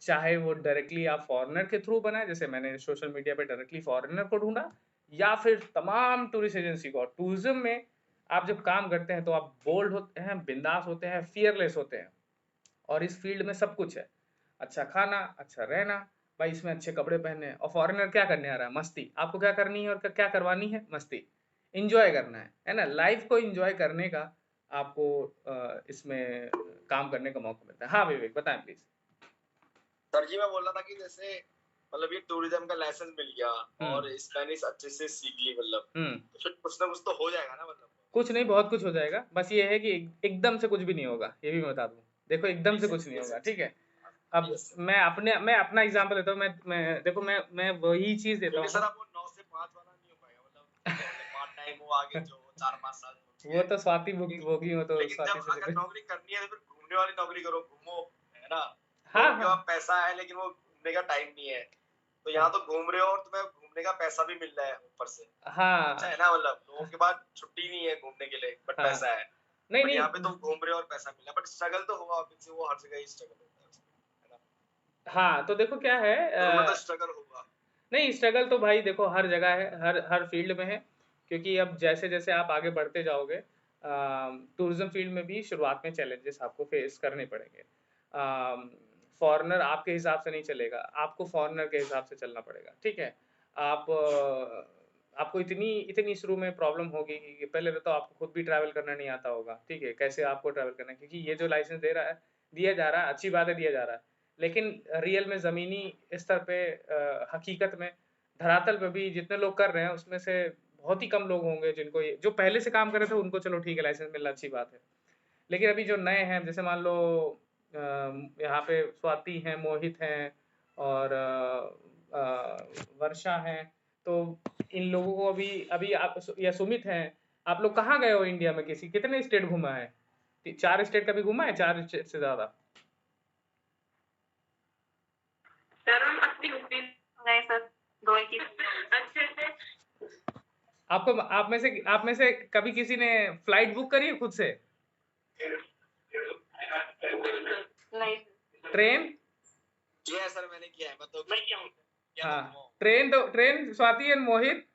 चाहे वो डायरेक्टली आप फॉरेनर के थ्रू बनाए, जैसे मैंने सोशल मीडिया पे डायरेक्टली फॉरेनर को ढूंढा, या फिर तमाम टूरिस्ट एजेंसी को। टूरिज्म में आप जब काम करते हैं तो आप बोल्ड होते हैं, बिंदास होते हैं, फियरलेस होते हैं, और इस फील्ड में सब कुछ है, अच्छा खाना, अच्छा रहना, भाई इसमें अच्छे कपड़े पहने। और फॉरेनर क्या करने आ रहा है? मस्ती। आपको क्या करनी है और क्या करवानी है? मस्ती, इंजॉय करना है ना। लाइफ को इंजॉय करने का आपको इसमें काम करने का मौका मिलता है। हाँ विवेक बताएं प्लीज। सर जी मैं बोल रहा था कि जैसे मतलब ये टूरिज्म का लाइसेंस मिल गया और स्पेनिश अच्छे से सीख ली, मतलब तो फिर कुछ ना कुछ तो हो जाएगा ना। मतलब कुछ नहीं, बहुत कुछ हो जाएगा, बस ये है कि एकदम से कुछ भी नहीं होगा, ये भी मैं बता दूं। देखो एकदम से कुछ नहीं होगा, ठीक है। अब मैं अपना एग्जांपल देता हूँ। मैं देखो मैं वही चीज देता हूँ। सर आप वो 9 से 5 वाला नहीं हो पाएगा, मतलब पार्ट टाइम वो आगे जो 4-5 साल वो तो स्वाति भुक्तभोगी हो, तो स्वाति से अगर नौकरी करनी है तो फिर घूमने वाली नौकरी करो, घूमो, है ना। हाँ, पैसा है लेकिन वो घूमने का टाइम नहीं है, तो यहाँ तो घूम रहे हो और तुम्हें घूमने का पैसा भी मिल रहा है ऊपर से। हाँ अच्छा है ना, मतलब लोगों के पास छुट्टी नहीं है घूमने के लिए, बट पैसा है। नहीं यहाँ पे तो घूम रहे हो और पैसा मिल रहा है, बट स्ट्रगल तो होगा ऑब्वियसली, वो हर जगह ही स्ट्रगल होता है। हाँ तो देखो क्या है, तो स्ट्रगल होगा। नहीं स्ट्रगल तो भाई देखो हर जगह है, हर फील्ड में है, क्योंकि अब जैसे जैसे आप आगे बढ़ते जाओगे, टूरिज्म फील्ड में भी शुरुआत में चैलेंजेस आपको फेस करने पड़ेंगे। फॉरेनर आपके हिसाब से नहीं चलेगा, आपको फॉरेनर के हिसाब से चलना पड़ेगा, ठीक है? आपको इतनी शुरू में प्रॉब्लम होगी कि पहले तो आपको खुद भी ट्रैवल करना नहीं आता होगा, ठीक है? कैसे आपको ट्रैवल करना है, क्योंकि ये जो लाइसेंस दिया जा रहा है, अच्छी बात है दिया जा रहा है, लेकिन रियल में ज़मीनी स्तर पे हकीकत में धरातल पे भी जितने लोग कर रहे हैं, उसमें से बहुत ही कम लोग होंगे जिनको ये जो पहले से काम कर रहे थे उनको चलो ठीक है लाइसेंस मिलना अच्छी बात है। लेकिन अभी जो नए हैं जैसे मान लो यहाँ पे स्वाति हैं, मोहित हैं और वर्षा हैं, तो इन लोगों को अभी आप या सुमित हैं, आप लोग कहाँ गए हो इंडिया में कितने स्टेट घुमा है? 4 स्टेट कभी घुमा है, 4 स्टेट से ज़्यादा? नहीं सर, 2 ही। अच्छे। आप में से कभी किसी ने फ्लाइट बुक करी है खुद से? नहीं। ट्रेन? किया है सर, मैंने किया है, मैं किया हूँ। हाँ, train Swati and Mohit,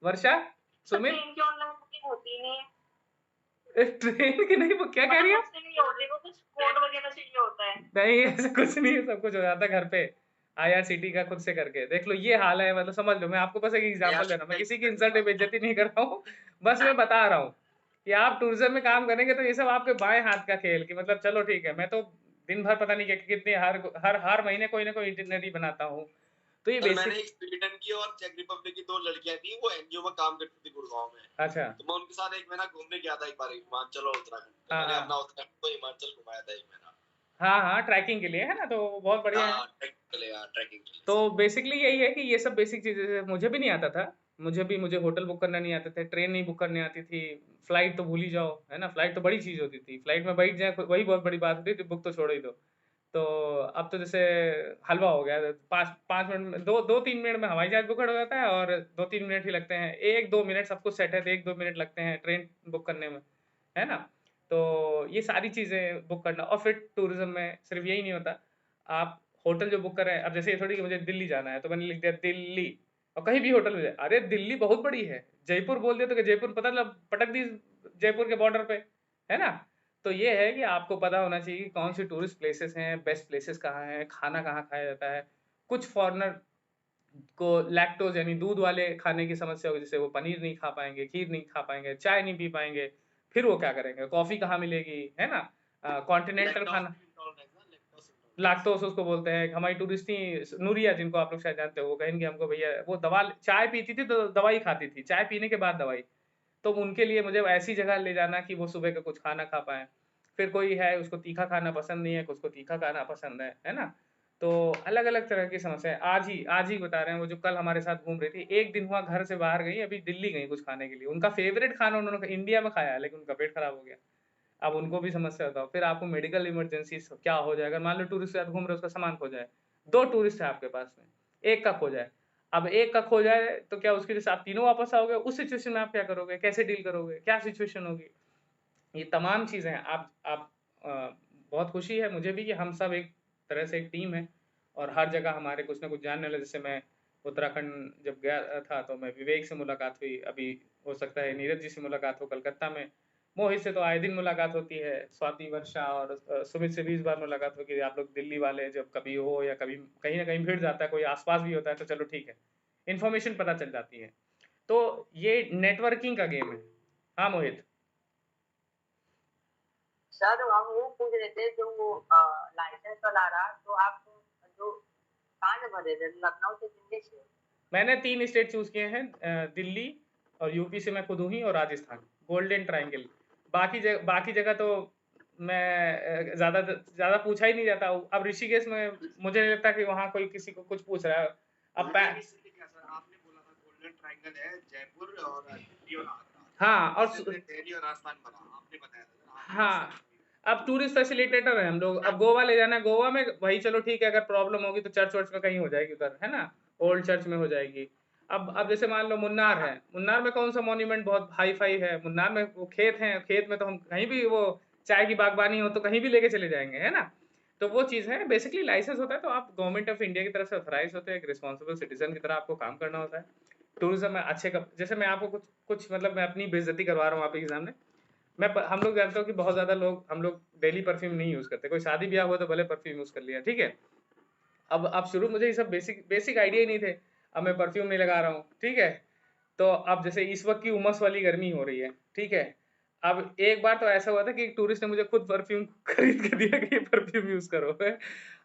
Varsha, Sumit. Train की ऑनलाइन बुकिंग होती नहीं है। ट्रेन की नहीं, वो क्या कह रही है? नहीं होती, वो कुछ कोड वगैरह चाहिए होता है। नहीं ऐसा कुछ नहीं है, सब कुछ हो जाता है घर पे। IRCTC का खुद से करके देख लो, ये हाल है, मतलब समझ लो। मैं आपको बस एक एग्जांपल दे रहा हूँ, मैं किसी की इंसल्ट या बेइज्जती नहीं कर रहा हूँ, बस मैं बता रहा हूँ कि आप टूरिज्म में काम करेंगे तो ये सब आपके बाएं हाथ का खेल कि मतलब चलो ठीक है, मैं तो दिन भर पता नहीं कितने हर महीने कोई ना कोई इटिनरी बनाता हूँ, तो ये बेसिक। मैंने स्वीडन की और चेक रिपब्लिक की 2 लड़कियां थी, वो एनजीओ में काम करती थी गुड़गांव में। अच्छा। तो मैं उनके साथ 1 महीना घूमने गया था, एक बार हिमाचल और उत्तराखंड। तो मैंने अपना उत्तराखंड को हिमाचल घुमाया था 1 महीना। हाँ, ट्रैकिंग के लिए है ना, तो बहुत बढ़िया है। ट्रैकिंग के लिए। तो बेसिकली यही है कि ये सब बेसिक चीजें मुझे भी नहीं आता था, मुझे होटल बुक करना नहीं आते थे, ट्रेन नहीं बुक करने आती थी, फ्लाइट तो भूल ही जाओ, है ना? फ्लाइट तो बड़ी चीज होती थी, फ्लाइट में बैठ जाए वही बहुत बड़ी बात होती थी, बुक तो छोड़ ही दो। तो अब तो जैसे हलवा हो गया, 5 मिनट में 2-3 मिनट में हवाई जहाज बुक हो जाता है और 2-3 मिनट ही लगते हैं, 1-2 मिनट सब कुछ सेट है तो 1-2 मिनट लगते हैं ट्रेन बुक करने में, है ना? तो ये सारी चीज़ें बुक करना, और फिर टूरिज्म में सिर्फ यही नहीं होता, आप होटल जो बुक कर रहे हैं, अब जैसे ये थोड़ी कि मुझे दिल्ली जाना है तो मैंने लिख दिया दिल्ली, और कहीं भी होटल हो जाए, अरे दिल्ली बहुत बड़ी है, जयपुर बोल दिया तो जयपुर पता चला पटक दी जयपुर के बॉर्डर पे, है ना? तो ये है कि आपको पता होना चाहिए कि कौन सी टूरिस्ट प्लेसेस हैं, बेस्ट प्लेसेस कहाँ हैं, खाना कहाँ खाया जाता है। कुछ फॉरेनर को लैक्टोज यानी दूध वाले खाने की समस्या होगी, जैसे वो पनीर नहीं खा पाएंगे, खीर नहीं खा पाएंगे, चाय नहीं पी पाएंगे, फिर वो क्या करेंगे? कॉफी कहाँ मिलेगी, है ना? कॉन्टिनेंटल खाना, लैक्टोस उसको बोलते हैं। हमारी टूरिस्ट थी नूरिया, जिनको आप लोग शायद जानते हो, वो कहेंगे हमको भैया वो दवा चाय पीती थी तो दवाई खाती थी, चाय पीने के बाद दवाई, तो उनके लिए मुझे ऐसी जगह ले जाना कि वो सुबह का कुछ खाना खा पाए। फिर कोई है उसको तीखा खाना पसंद नहीं है, उसको तीखा खाना पसंद है ना? तो अलग अलग तरह की समस्या है। आज ही बता रहे हैं, वो जो कल हमारे साथ घूम रही थी, एक दिन हुआ घर से बाहर गई, अभी दिल्ली गई कुछ खाने के लिए, उनका फेवरेट खाना उन्होंने इंडिया में खाया है, लेकिन उनका पेट खराब हो गया। अब उनको भी समस्या होता है, फिर आपको मेडिकल इमरजेंसी क्या हो जाए, अगर मान लो टूरिस्ट के साथ घूम रहे हो, उसका सामान खो जाए, 2 टूरिस्ट है आपके पास में, एक का खो जाए, अब एक का खो जाए तो क्या उसके जैसे आप तीनों वापस आओगे? उस सिचुएशन में आप क्या करोगे? कैसे डील करोगे? क्या सिचुएशन होगी? ये तमाम चीज़ें हैं। आप बहुत खुशी है मुझे भी कि हम सब एक तरह से एक टीम है, और हर जगह हमारे कुछ ना कुछ जानने वाले, जैसे मैं उत्तराखंड जब गया था तो मैं विवेक से मुलाकात हुई, अभी हो सकता है नीरज जी से मुलाकात हो कलकत्ता में, मोहित से तो आए दिन मुलाकात होती है, स्वाति, वर्षा और सुमित से भी इस बार मुलाकात होगी। आप लोग दिल्ली वाले जब कभी हो या कभी कहीं ना कहीं भीड़ जाता है, कोई आसपास भी होता है तो चलो ठीक है, इन्फॉर्मेशन पता चल जाती है। तो ये नेटवर्किंग का गेम है। हाँ मोहित। सर हम वो पूछ रहे थे, जो वो लाइसेंस वाला रहा, तो आप जो कहाँ से भरे थे, लखनऊ से दिल्ली से? मैंने 3 स्टेट चूज किए हैं, दिल्ली और यूपी से मैं खुद हूँ ही, और राजस्थान, गोल्डन ट्रायंगल। बाकी जगह तो मैं ज़्यादा पूछा ही नहीं जाता। अब ऋषिकेश में मुझे नहीं लगता कि वहाँ कोई किसी को कुछ पूछ रहा है। अब आपने बोला था गोल्डन ट्रायंगल है, जयपुर और दिल्ली और आगरा। हाँ, और दिल्ली और राजस्थान बना, आपने बताया था। हाँ, अब टूरिस्ट फैसिलिटेटर है हम लोग। अब गोवा ले जाना है, गोवा में भाई चलो ठीक है, अगर प्रॉब्लम होगी तो चर्च वर्च में कहीं हो जाएगी उधर, है ना? ओल्ड चर्च में हो जाएगी। अब जैसे मान लो मुन्नार है, मुन्नार में कौन सा मॉन्यूमेंट बहुत हाई फाई है? मुन्नार में वो खेत हैं, खेत में तो हम कहीं भी, वो चाय की बागबानी हो तो कहीं भी लेके चले जाएंगे, है ना? तो वो चीज़ है, बेसिकली लाइसेंस होता है तो आप गवर्नमेंट ऑफ इंडिया की तरफ से ऑथराइज होते हैं, एक रिस्पॉन्सिबल सिटीजन की तरह आपको काम करना होता है। टूरिज्म में अच्छे जैसे मैं आपको कुछ मतलब मैं अपनी बेइज्जती करवा रहा हूँ आपके सामने, हम लोग जानते हो कि बहुत ज़्यादा लोग हम लोग डेली परफ्यूम नहीं यूज़ करते, कोई शादी ब्याह हुआ तो भले परफ्यूम यूज़ कर लिया, ठीक है। अब शुरू मुझे ये सब बेसिक बेसिक आइडिया ही नहीं थे, अब मैं परफ्यूम नहीं लगा रहा हूँ, ठीक है। तो अब जैसे इस वक्त की उमस वाली गर्मी हो रही है, ठीक है। अब एक बार तो ऐसा हुआ था कि एक टूरिस्ट ने मुझे खुद परफ्यूम खरीद के दिया कि ये परफ्यूम यूज़ करो।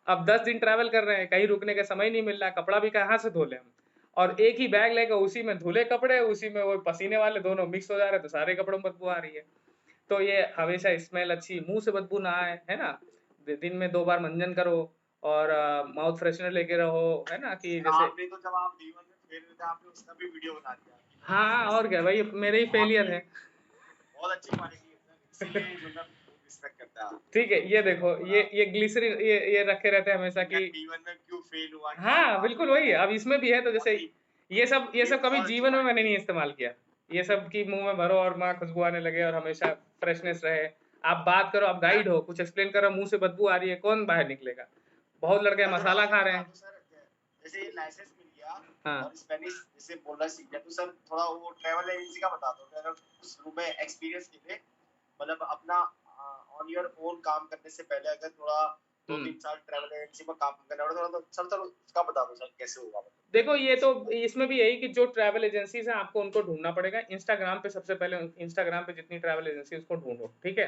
अब 10 दिन ट्रैवल कर रहे हैं, कहीं रुकने का समय नहीं मिल रहा, कपड़ा भी कहाँ से धो लें हम। और एक ही बैग लेके उसी में धुले कपड़े, उसी में वो पसीने वाले दोनों मिक्स हो जा रहे हैं, तो सारे कपड़ों में बदबू आ रही है। तो ये हमेशा स्मेल अच्छी, मुँह से बदबू ना आए, है ना? दिन में 2 बार मंजन करो और माउथ फ्रेशनर लेके रहो, है ना? कि जैसे आपने तो जब आप D1 में फेल हुए थे, आपने उसका भी वीडियो बना दिया। हाँ, और क्या भाई, मेरे ही फेलियर है। बहुत अच्छी क्वालिटी है सर, इसीलिए मतलब रिस्पेक्ट करता है। ठीक है, ये देखो, ये ग्लिसरीन ये रखे रहते हैं हमेशा कि D1 में क्यों फेल हुआ, क्या हाँ, बात बिल्कुल है। वही है। अब इसमें भी है, तो जैसे ये सब कभी बहुत अच्छी जीवन में बात मैंने नहीं इस्तेमाल किया। ये सब कि मुँह में भरो और वहाँ खुशबू आने लगे और हमेशा फ्रेशनेस रहे। आप बात करो, आप गाइड हो, कुछ एक्सप्लेन कर रहे हो, मुँह से बदबू आ रही है, कौन बाहर निकलेगा? बहुत लड़के मैं थोड़ा मसाला और खा बता रहे हैं। दूं सर, जैसे ये लाइसेंस मिल गया हाँ। और स्पेनिश जैसे बोलना सीख गया, तो सर थोड़ा वो ट्रैवल एजेंसी का बता दो, अगर शुरू में एक्सपीरियंस के लिए मतलब अपना ऑन योर ओन काम करने से पहले अगर थोड़ा 2-3 साल ट्रैवल एजेंसी में काम करना पड़े, थोड़ा तो सर उसका बता दो सर, कैसे होगा? देखो, ये तो इसमें भी यही कि जो ट्रैवल एजेंसीज़ हैं, आपको उनको ढूँढना पड़ेगा। इंस्टाग्राम पे सबसे पहले इंस्टाग्राम पे जितनी ट्रैवल एजेंसी है उसको ढूँढो, ठीक है?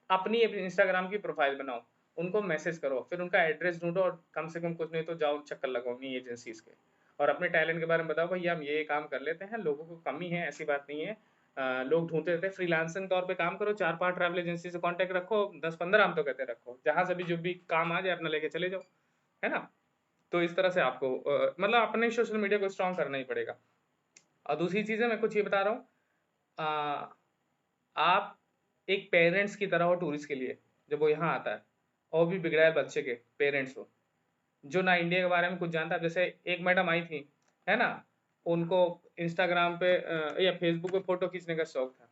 अपनी इंस्टाग्राम की प्रोफ़ाइल बनाओ, उनको मैसेज करो, फिर उनका एड्रेस ढूँढो और कम से कम कुछ नहीं तो जाओ चक्कर लगाओ उन्हीं एजेंसीज़ के। और अपने टैलेंट के बारे में बताओ, भैया हम ये काम कर लेते हैं, लोगों को कमी है, ऐसी बात नहीं है। लोग ढूँढते रहते हैं, फ्रीलांसिंग तौर पे काम करो, 4-5 ट्रैवल एजेंसी से कॉन्टैक्ट रखो, 10-15 हम तो कहते हैं रखो। जहाँ से भी जो भी काम आ जाए अपना लेके चले जाओ, है ना? तो इस तरह से आपको मतलब अपने सोशल मीडिया को स्ट्रॉन्ग करना ही पड़ेगा। और दूसरी चीज़ है, मैं कुछ ये बता रहा हूँ, आप एक पेरेंट्स की तरह हो टूरिस्ट के लिए, जब वो यहाँ आता है, और भी बिगड़ैल बच्चे के पेरेंट्स हो, जो ना इंडिया के बारे में कुछ जानता है। जैसे एक मैडम आई थी, है ना? उनको इंस्टाग्राम पे या फेसबुक पे फ़ोटो खींचने का शौक था।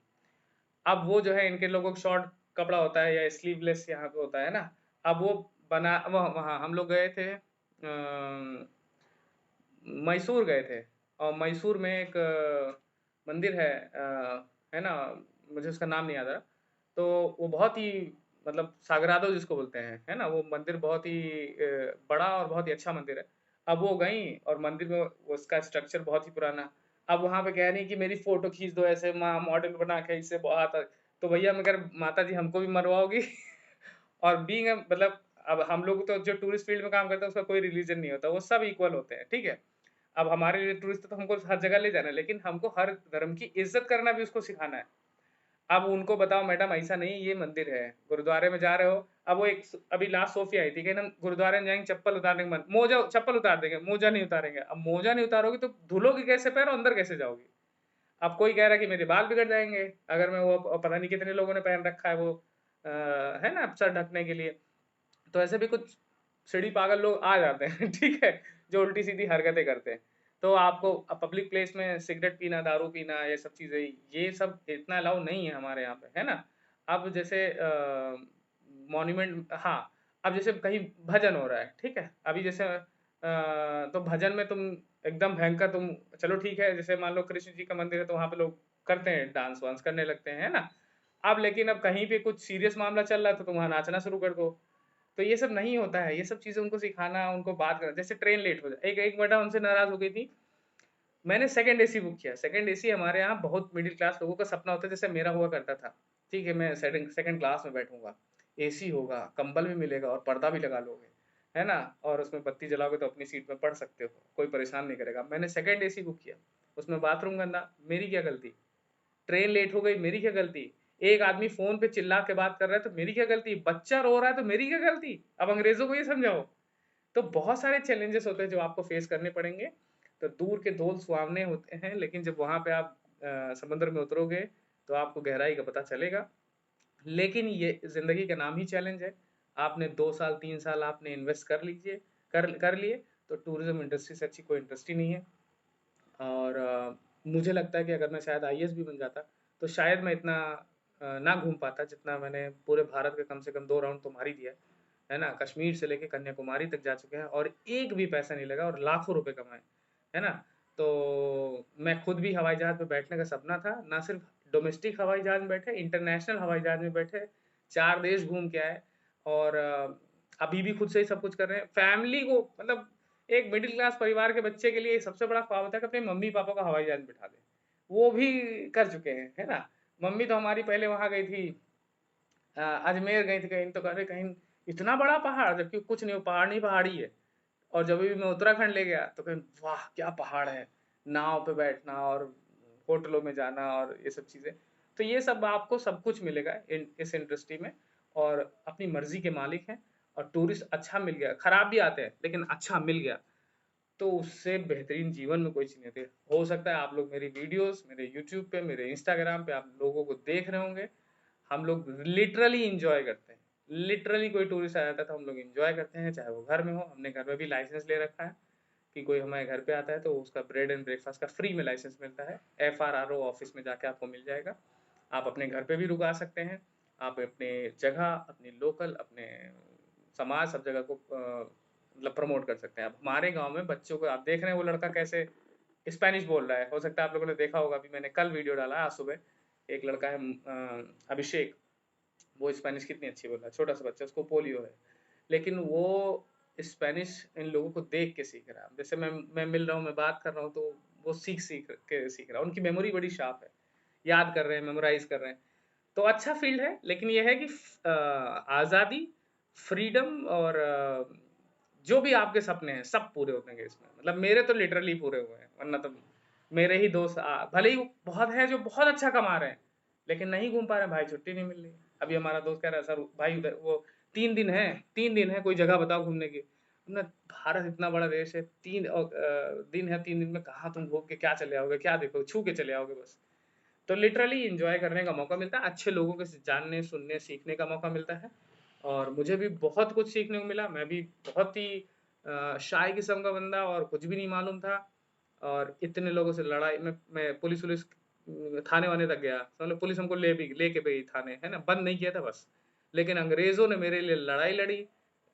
अब वो जो है, इनके लोगों को शॉर्ट कपड़ा होता है या स्लीवलेस यहाँ पे होता है ना? अब वो वहाँ हम लोग गए थे, मैसूर गए थे और मैसूर में एक मंदिर है, है ना? मुझे उसका नाम नहीं याद आ रहा। तो वो बहुत ही मतलब साग्रादो जिसको बोलते हैं, है ना? वो मंदिर बहुत ही बड़ा और बहुत ही अच्छा मंदिर है। अब वो गईं और मंदिर में उसका स्ट्रक्चर बहुत ही पुराना। अब वहाँ पे कह रही हैं कि मेरी फ़ोटो खींच दो ऐसे मॉडल बना के, इससे बहुत। तो भैया मैं कह रहा, माता जी हमको भी मरवाओगी? और बीइंग मतलब अब हम लोग तो जो टूरिस्ट फ़ील्ड में काम करते हैं उसका कोई रिलीजन नहीं होता, वो सब इक्वल होते हैं, ठीक है? अब हमारे लिए टूरिस्ट तो हमको हर जगह ले जाना है, लेकिन हमको हर धर्म की इज़्ज़त करना भी उसको सिखाना है। अब उनको बताओ मैडम ऐसा नहीं, ये मंदिर है, गुरुद्वारे में जा रहे हो। अब वो एक अभी लास्ट सोफ़ी आई थी कि ना, गुरुद्वारे में जाएँगे चप्पल उतारने का मन, मोजा चप्पल उतार देंगे, मोजा नहीं उतारेंगे। अब मोजा नहीं उतारोगे तो धुलोगे कैसे पैर और अंदर कैसे जाओगी? अब कोई कह रहा है कि मेरे बाल बिगड़ जाएँगे, अगर मैं वो पता नहीं कितने लोगों ने पहन रखा है वो है ना सर ढकने के लिए। तो ऐसे भी कुछ सीढ़ी पागल लोग आ जाते हैं ठीक है? जो उल्टी-सीधी हरकतें करते हैं। तो आपको पब्लिक प्लेस में सिगरेट पीना, दारू पीना, ये सब चीज़ें, ये सब इतना अलाउ नहीं है हमारे यहाँ पे, है ना? अब जैसे मॉन्यूमेंट, हाँ, अब जैसे कहीं भजन हो रहा है, ठीक है? अभी जैसे तो भजन में तुम एकदम भयंकर तुम, चलो ठीक है, जैसे मान लो कृष्ण जी का मंदिर है तो वहाँ पे लोग करते हैं, डांस-वांस करने लगते हैं, है ना? अब लेकिन अब कहीं पे कुछ सीरियस मामला चल रहा है तो तुम वहाँ नाचना शुरू कर दो। तो ये सब नहीं होता है, ये सब चीज़ें उनको सिखाना, उनको बात करना। जैसे ट्रेन लेट हो जाए, एक एक मैडम हमसे नाराज़ हो गई थी, मैंने सेकंड एसी बुक किया। सेकंड एसी हमारे यहाँ बहुत मिडिल क्लास लोगों का सपना होता है, जैसे मेरा हुआ करता था। ठीक है, मैं सेकंड सेकंड क्लास में बैठूँगा, एसी होगा, कंबल भी मिलेगा और पर्दा भी लगा लोगे, है ना? और उसमें बत्ती जलाओगे तो अपनी सीट में पढ़ सकते हो, कोई परेशान नहीं करेगा। मैंने सेकंड एसी बुक किया, उसमें बाथरूम गंदा, मेरी क्या गलती? ट्रेन लेट हो गई, मेरी क्या गलती? एक आदमी फ़ोन पे चिल्ला के बात कर रहा है तो मेरी क्या गलती? बच्चा रो रहा है तो मेरी क्या गलती? अब अंग्रेज़ों को ये समझाओ। तो बहुत सारे चैलेंजेस होते हैं जो आपको फेस करने पड़ेंगे। तो दूर के धोल सुहावने होते हैं, लेकिन जब वहाँ पे आप समुद्र में उतरोगे तो आपको गहराई का पता चलेगा। लेकिन ये ज़िंदगी का नाम ही चैलेंज है। आपने 2 साल 3 साल आपने इन्वेस्ट कर लिए, तो टूरिज़्म इंडस्ट्री से अच्छी कोई इंडस्ट्री नहीं है। और मुझे लगता है कि अगर मैं शायद आईएएस भी बन जाता, तो शायद मैं इतना ना घूम पाता जितना मैंने पूरे भारत के कम से कम 2 राउंड तो मार ही दिया है ना? कश्मीर से लेके कन्याकुमारी तक जा चुके हैं और एक भी पैसा नहीं लगा और लाखों रुपए कमाए, है ना? तो मैं खुद भी हवाई जहाज़ पे बैठने का सपना था, ना सिर्फ़ डोमेस्टिक हवाई जहाज में बैठे, इंटरनेशनल हवाई जहाज में बैठे, 4 देश घूम के आए और अभी भी खुद से ही सब कुछ कर रहे हैं। फैमिली को मतलब एक मिडिल क्लास परिवार के बच्चे के लिए सबसे बड़ा ख्वाब होता है कि अपने मम्मी-पापा को हवाई जहाज में बिठा दें। वो भी कर चुके हैं, है ना? मम्मी तो हमारी पहले वहाँ गई थी अजमेर गई थी कहीं, तो कह रहे कहीं इतना बड़ा पहाड़, जबकि कुछ नहीं, वो पहाड़ नहीं, पहाड़ी है। और जब भी मैं उत्तराखंड ले गया तो कहीं वाह क्या पहाड़ है, नाव पे बैठना और होटलों में जाना और ये सब चीज़ें। तो ये सब आपको सब कुछ मिलेगा इस इंडस्ट्री में और अपनी मर्जी के मालिक हैं और टूरिस्ट अच्छा मिल गया, खराब भी आते हैं लेकिन अच्छा मिल गया तो उससे बेहतरीन जीवन में कोई चीज़ नहीं होती। हो सकता है आप लोग मेरी वीडियोस मेरे यूट्यूब पे, मेरे इंस्टाग्राम पे आप लोगों को देख रहे होंगे, हम लोग लिटरली एंजॉय करते हैं। लिटरली कोई टूरिस्ट आ जाता है तो हम लोग एंजॉय करते हैं, चाहे वो घर में हो। हमने घर में भी लाइसेंस ले रखा है कि कोई हमारे घर पे आता है तो उसका ब्रेड एंड ब्रेकफास्ट का फ्री में लाइसेंस मिलता है। FRRO ऑफिस में जाके आपको मिल जाएगा। आप अपने घर पे भी रुका सकते हैं, आप अपने जगह, अपनी लोकल, अपने समाज, सब जगह को मतलब प्रमोट कर सकते हैं। अब हमारे गाँव में बच्चों को आप देख रहे हैं वो लड़का कैसे स्पेनिश बोल रहा है। हो सकता है आप लोगों ने देखा होगा, अभी मैंने कल वीडियो डाला आज सुबह। एक लड़का है अभिषेक, वो स्पेनिश कितनी अच्छी बोल रहा है, छोटा सा बच्चा, उसको पोलियो है, लेकिन वो स्पेनिश इन लोगों को देख के सीख रहा है। जैसे मैं मिल रहा हूँ, मैं बात कर रहा हूँ तो वो सीख के सीख रहा है। उनकी मेमोरी बड़ी शार्प है, याद कर रहे हैं, मेमोराइज कर रहे हैं। तो अच्छा फील्ड है, लेकिन ये है कि आज़ादी, फ्रीडम और जो भी आपके सपने हैं सब पूरे होंगे इसमें। मतलब मेरे तो लिटरली पूरे हुए हैं, वरना तो मेरे ही दोस्त भले ही बहुत है जो बहुत अच्छा कमा रहे हैं लेकिन नहीं घूम पा रहे हैं, भाई छुट्टी नहीं मिल रही। अभी हमारा दोस्त कह रहा है सर भाई उधर वो 3 दिन है कोई जगह बताओ घूमने की। हमने भारत इतना बड़ा देश है, 3 दिन में कहाँ तुम घूम के क्या चले आओगे, क्या देखो, छू के चले आओगे बस। तो लिटरली एंजॉय करने का मौका मिलता है, अच्छे लोगों के जानने, सुनने, सीखने का मौका मिलता है और मुझे भी बहुत कुछ सीखने को मिला। मैं भी बहुत ही शाय किस्म का बंदा और कुछ भी नहीं मालूम था और इतने लोगों से लड़ाई मैं पुलिस थाने वाने तक गया, समझ पुलिस हमको लेके गई थाने, है ना, बंद नहीं किया था बस। लेकिन अंग्रेजों ने मेरे लिए लड़ाई लड़ी।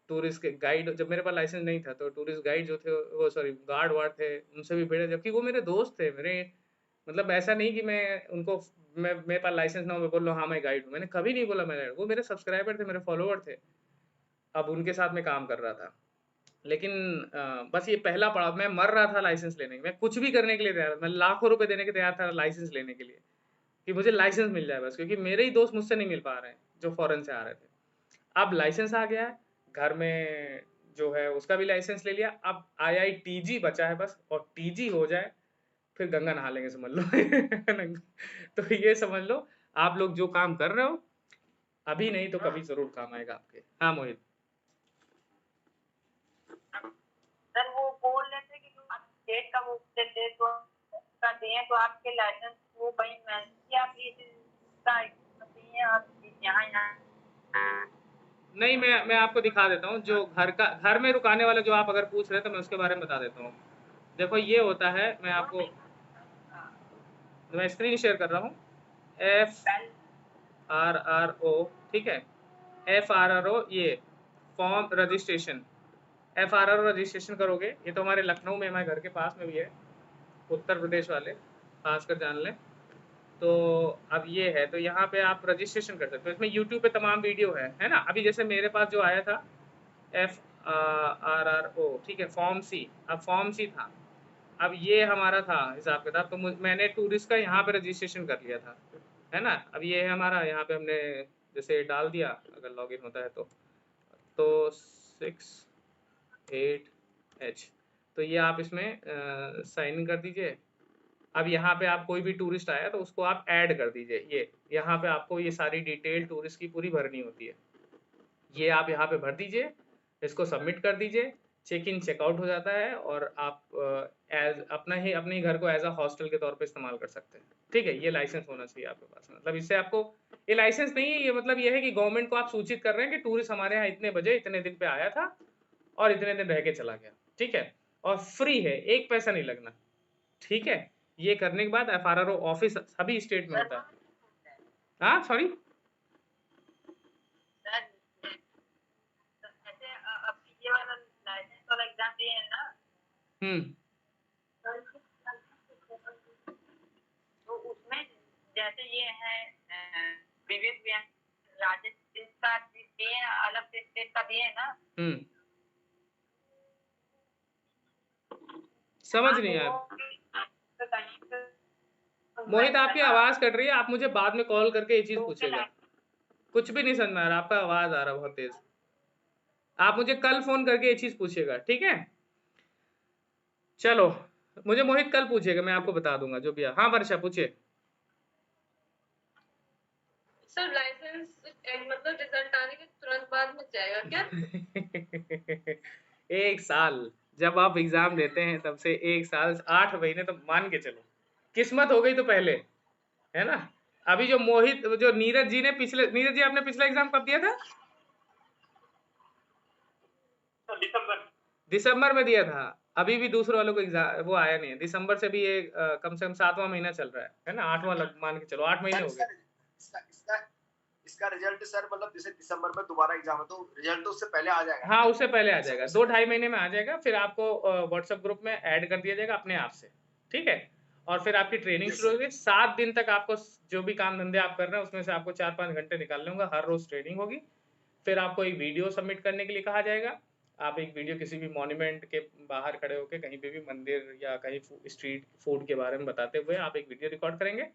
टूरिस्ट के गाइड, जब मेरे पास लाइसेंस नहीं था तो टूरिस्ट गाइड जो थे, वो सॉरी गार्ड वार्ड थे, उनसे भी भिड़े, जबकि वो मेरे दोस्त थे। मेरे मतलब ऐसा नहीं कि मैं उनको मेरे पास लाइसेंस ना हो मैं बोल रहा हूँ हाँ मैं गाइड हूँ, मैंने कभी नहीं बोला मैं गाइड। वो मेरे सब्सक्राइबर थे, मेरे फॉलोवर थे। अब उनके साथ मैं काम कर रहा था, लेकिन बस ये पहला पड़ाव, मैं मर रहा था लाइसेंस लेने के, मैं कुछ भी करने के लिए तैयार था, मैं लाखों रुपए देने के तैयार था लाइसेंस लेने के लिए कि मुझे लाइसेंस मिल जाए बस, क्योंकि मेरे ही दोस्त मुझसे नहीं मिल पा रहे हैं जो फॉरेन से आ रहे थे। अब लाइसेंस आ गया है, घर में जो है उसका भी लाइसेंस ले लिया। अब IITG बचा है बस, और TG हो जाए फिर गंगा नहा लेंगे समझ लो। तो ये समझ लो आप लोग जो काम कर रहे हो अभी नहीं तो कभी जरूर काम आएगा आपके। हाँ मोहित। सर वो बोल रहे थे कि आप स्टेट का वो देते तो का दिए तो आपके लाइसेंस वो कहीं मैंने आप ये आप यहाँ नहीं, मैं आपको दिखा देता हूँ जो घर में रुकाने वाला जो आप अगर पूछ रहे हैं तो मैं उसके बारे में बता देता हूँ। देखो ये होता है, मैं स्क्रीन शेयर कर रहा हूँ। FRRO, ठीक है, FRRO, ये फॉर्म रजिस्ट्रेशन, FRRO रजिस्ट्रेशन करोगे। ये तो हमारे लखनऊ में, हमारे घर के पास में भी है, उत्तर प्रदेश वाले खासकर जान लें। तो अब ये है, तो यहाँ पे आप रजिस्ट्रेशन कर सकते हो। इसमें यूट्यूब पे तमाम वीडियो है ना। अभी जैसे मेरे पास जो आया था FRRO, ठीक है, फॉर्म C, अब फॉर्म C था। अब ये हमारा था हिसाब किताब, तो मैंने टूरिस्ट का यहाँ पे रजिस्ट्रेशन कर लिया था, है ना। अब ये है हमारा, यहाँ पे हमने जैसे डाल दिया, अगर लॉगिन होता है तो 68H, तो ये आप इसमें साइन इन कर दीजिए। अब यहाँ पे आप कोई भी टूरिस्ट आया तो उसको आप ऐड कर दीजिए। ये यहाँ पे आपको ये सारी डिटेल टूरिस्ट की पूरी भरनी होती है, ये आप यहाँ पे भर दीजिए, इसको सबमिट कर दीजिए, चेक इन चेकआउट हो जाता है और आप अपने ही घर को एज अ हॉस्टल के तौर पे इस्तेमाल कर सकते हैं। ठीक है, ये लाइसेंस होना चाहिए आपके पास। मतलब इससे आपको, ये लाइसेंस नहीं है, ये मतलब ये है कि गवर्नमेंट को आप सूचित कर रहे हैं कि टूरिस्ट हमारे यहाँ इतने बजे इतने दिन पे आया था और इतने दिन रह के चला गया। ठीक है, और फ्री है, 1 पैसा नहीं लगना। ठीक है, ये करने के बाद FRRO ऑफिस सभी स्टेट में होता है। हाँ सॉरी, ये वाला लाइसेंस वाला एग्जाम दिए हैं ना, तो उसमें जैसे जैसे ये है विवेक राजेश, इसका दिए अलग से स्टेट का दिए ना। समझ नहीं आया मोहित, आपकी आवाज कट रही है, आप मुझे बाद में कॉल करके ये चीज पूछेगा। कुछ भी नहीं समझ में आ रहा, आपका आवाज आ रहा बहुत तेज। आप मुझे कल फोन करके ये चीज पूछेगा, ठीक है? चलो, मुझे मोहित कल पूछेगा, मैं आपको बता दूंगा जो भी है। हाँ वर्षा पूछिए। सर लाइसेंस मतलब रिजल्ट आने के तुरंत बाद मिल जाएगा क्या? 1 साल, जब आप एग्जाम देते हैं तब से 1 साल 8 महीने तो मान के चलो, किस्मत हो गई तो पहले, है ना? अभी जो मोहित, जो नीरज जी ने नीरज जी आपने पिछला एग्जाम कब दिया था? दिसंबर में दिया था। अभी भी दूसरे वालों को एग्जाम वो आया नहीं है। दिसंबर से भी ये कम से कम 7वां महीना चल रहा है ना? 8वां मान के चलो, 8 महीने हो गए। इसका रिजल्ट सर मतलब जैसे दिसंबर में दोबारा एग्जाम है तो रिजल्ट तो उससे पहले आ जाएगा? हाँ, उससे पहले आ जाएगा, 2-2.5 महीने में आ जाएगा। फिर आपको व्हाट्सएप ग्रुप में ऐड कर दिया जाएगा अपने आप से, ठीक है? और फिर आपकी ट्रेनिंग शुरू होगी। 7 दिन तक आपको जो भी काम धंधे आप कर रहे हैं उसमें से आपको 4-5 घंटे निकालने होंगे। हर रोज ट्रेनिंग होगी। फिर आपको एक वीडियो सबमिट करने के लिए कहा जाएगा। आप एक वीडियो किसी भी मॉन्यूमेंट के बाहर खड़े होकर कहीं पे भी मंदिर या कहीं स्ट्रीट फूड के बारे में बताते हुए आप एक वीडियो रिकॉर्ड करेंगे,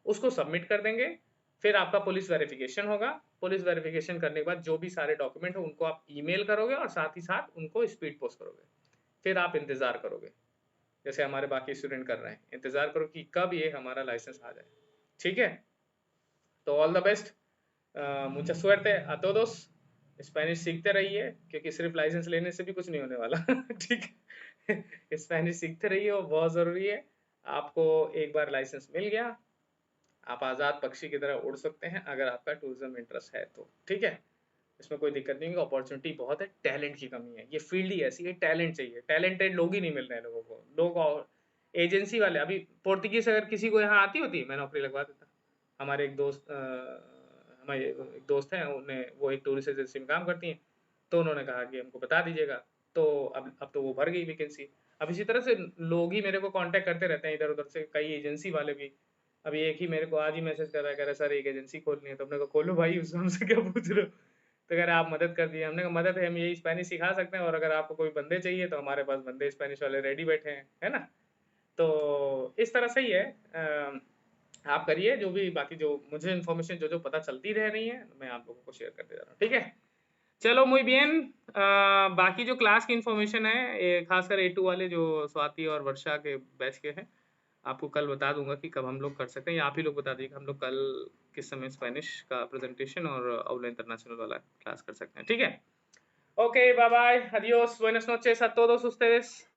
उसको सबमिट कर देंगे। फिर आपका पुलिस वेरिफिकेशन होगा। पुलिस वेरिफिकेशन करने के बाद जो भी सारे डॉक्यूमेंट हो उनको आप ईमेल करोगे और साथ ही साथ उनको स्पीड पोस्ट करोगे। फिर आप इंतजार करोगे, जैसे हमारे बाकी स्टूडेंट कर रहे हैं, इंतजार करो कि कब ये हमारा लाइसेंस आ जाए, ठीक है? तो ऑल द बेस्ट, मुझे सुerte a todos। स्पेनिश सीखते रहिए, क्योंकि सिर्फ लाइसेंस लेने से भी कुछ नहीं होने वाला। ठीक है? स्पेनिश सीखते रहिए, वो बहुत जरूरी है। आपको एक बार लाइसेंस मिल गया, आप आजाद पक्षी की तरह उड़ सकते हैं अगर आपका टूरिज्म इंटरेस्ट है तो, ठीक है? इसमें कोई दिक्कत नहीं है, अपॉर्चुनिटी बहुत है, टैलेंट की कमी है। ये फील्ड ही ऐसी है, टैलेंट चाहिए, टैलेंटेड लोग ही नहीं मिल रहे हैं लोगों को। लोग और एजेंसी वाले, अभी पोर्तुगीज अगर किसी को यहाँ आती होती मैं नौकरी लगवा देता। हमारे एक दोस्त हमारे एक दोस्त हैं, उन्हें वो एक टूरिस्ट एजेंसी में काम करती हैं, तो उन्होंने कहा कि हमको बता दीजिएगा। तो अब तो वो भर गई वैकेंसी। अब इसी तरह से लोग ही मेरे को कांटेक्ट करते रहते हैं इधर उधर से, कई एजेंसी वाले भी। अभी एक ही मेरे को आज ही मैसेज कर रहा है, कह रहा है सर एक एजेंसी खोलनी है। तो हमने कहा खोलो भाई, उसमें हमसे क्या पूछ रहे हो? तो कह रहे आप मदद कर दिए। हमने कहा मदद है, हम यही स्पेनिश सिखा सकते हैं, और अगर आपको कोई बंदे चाहिए तो हमारे पास बंदे स्पेनिश वाले रेडी बैठे हैं, है ना? तो इस तरह से ही है। आप करिए जो भी, बाकी जो मुझे इन्फॉर्मेशन जो जो पता चलती रह रही है मैं आप लोगों को शेयर करते जा रहा हूँ, ठीक है? चलो muy bien। बाकी जो क्लास की इन्फॉर्मेशन है, खासकर A2 वाले जो स्वाति और वर्षा के बैच के हैं, आपको कल बता दूंगा कि कब हम लोग कर सकते हैं, या आप ही लोग बता दीजिए हम लोग कल किस समय स्पेनिश का प्रेजेंटेशन और अवला इंटरनेशनल वाला क्लास कर सकते हैं, ठीक है? Okay, bye bye, adiós, buenas noches a todos ustedes।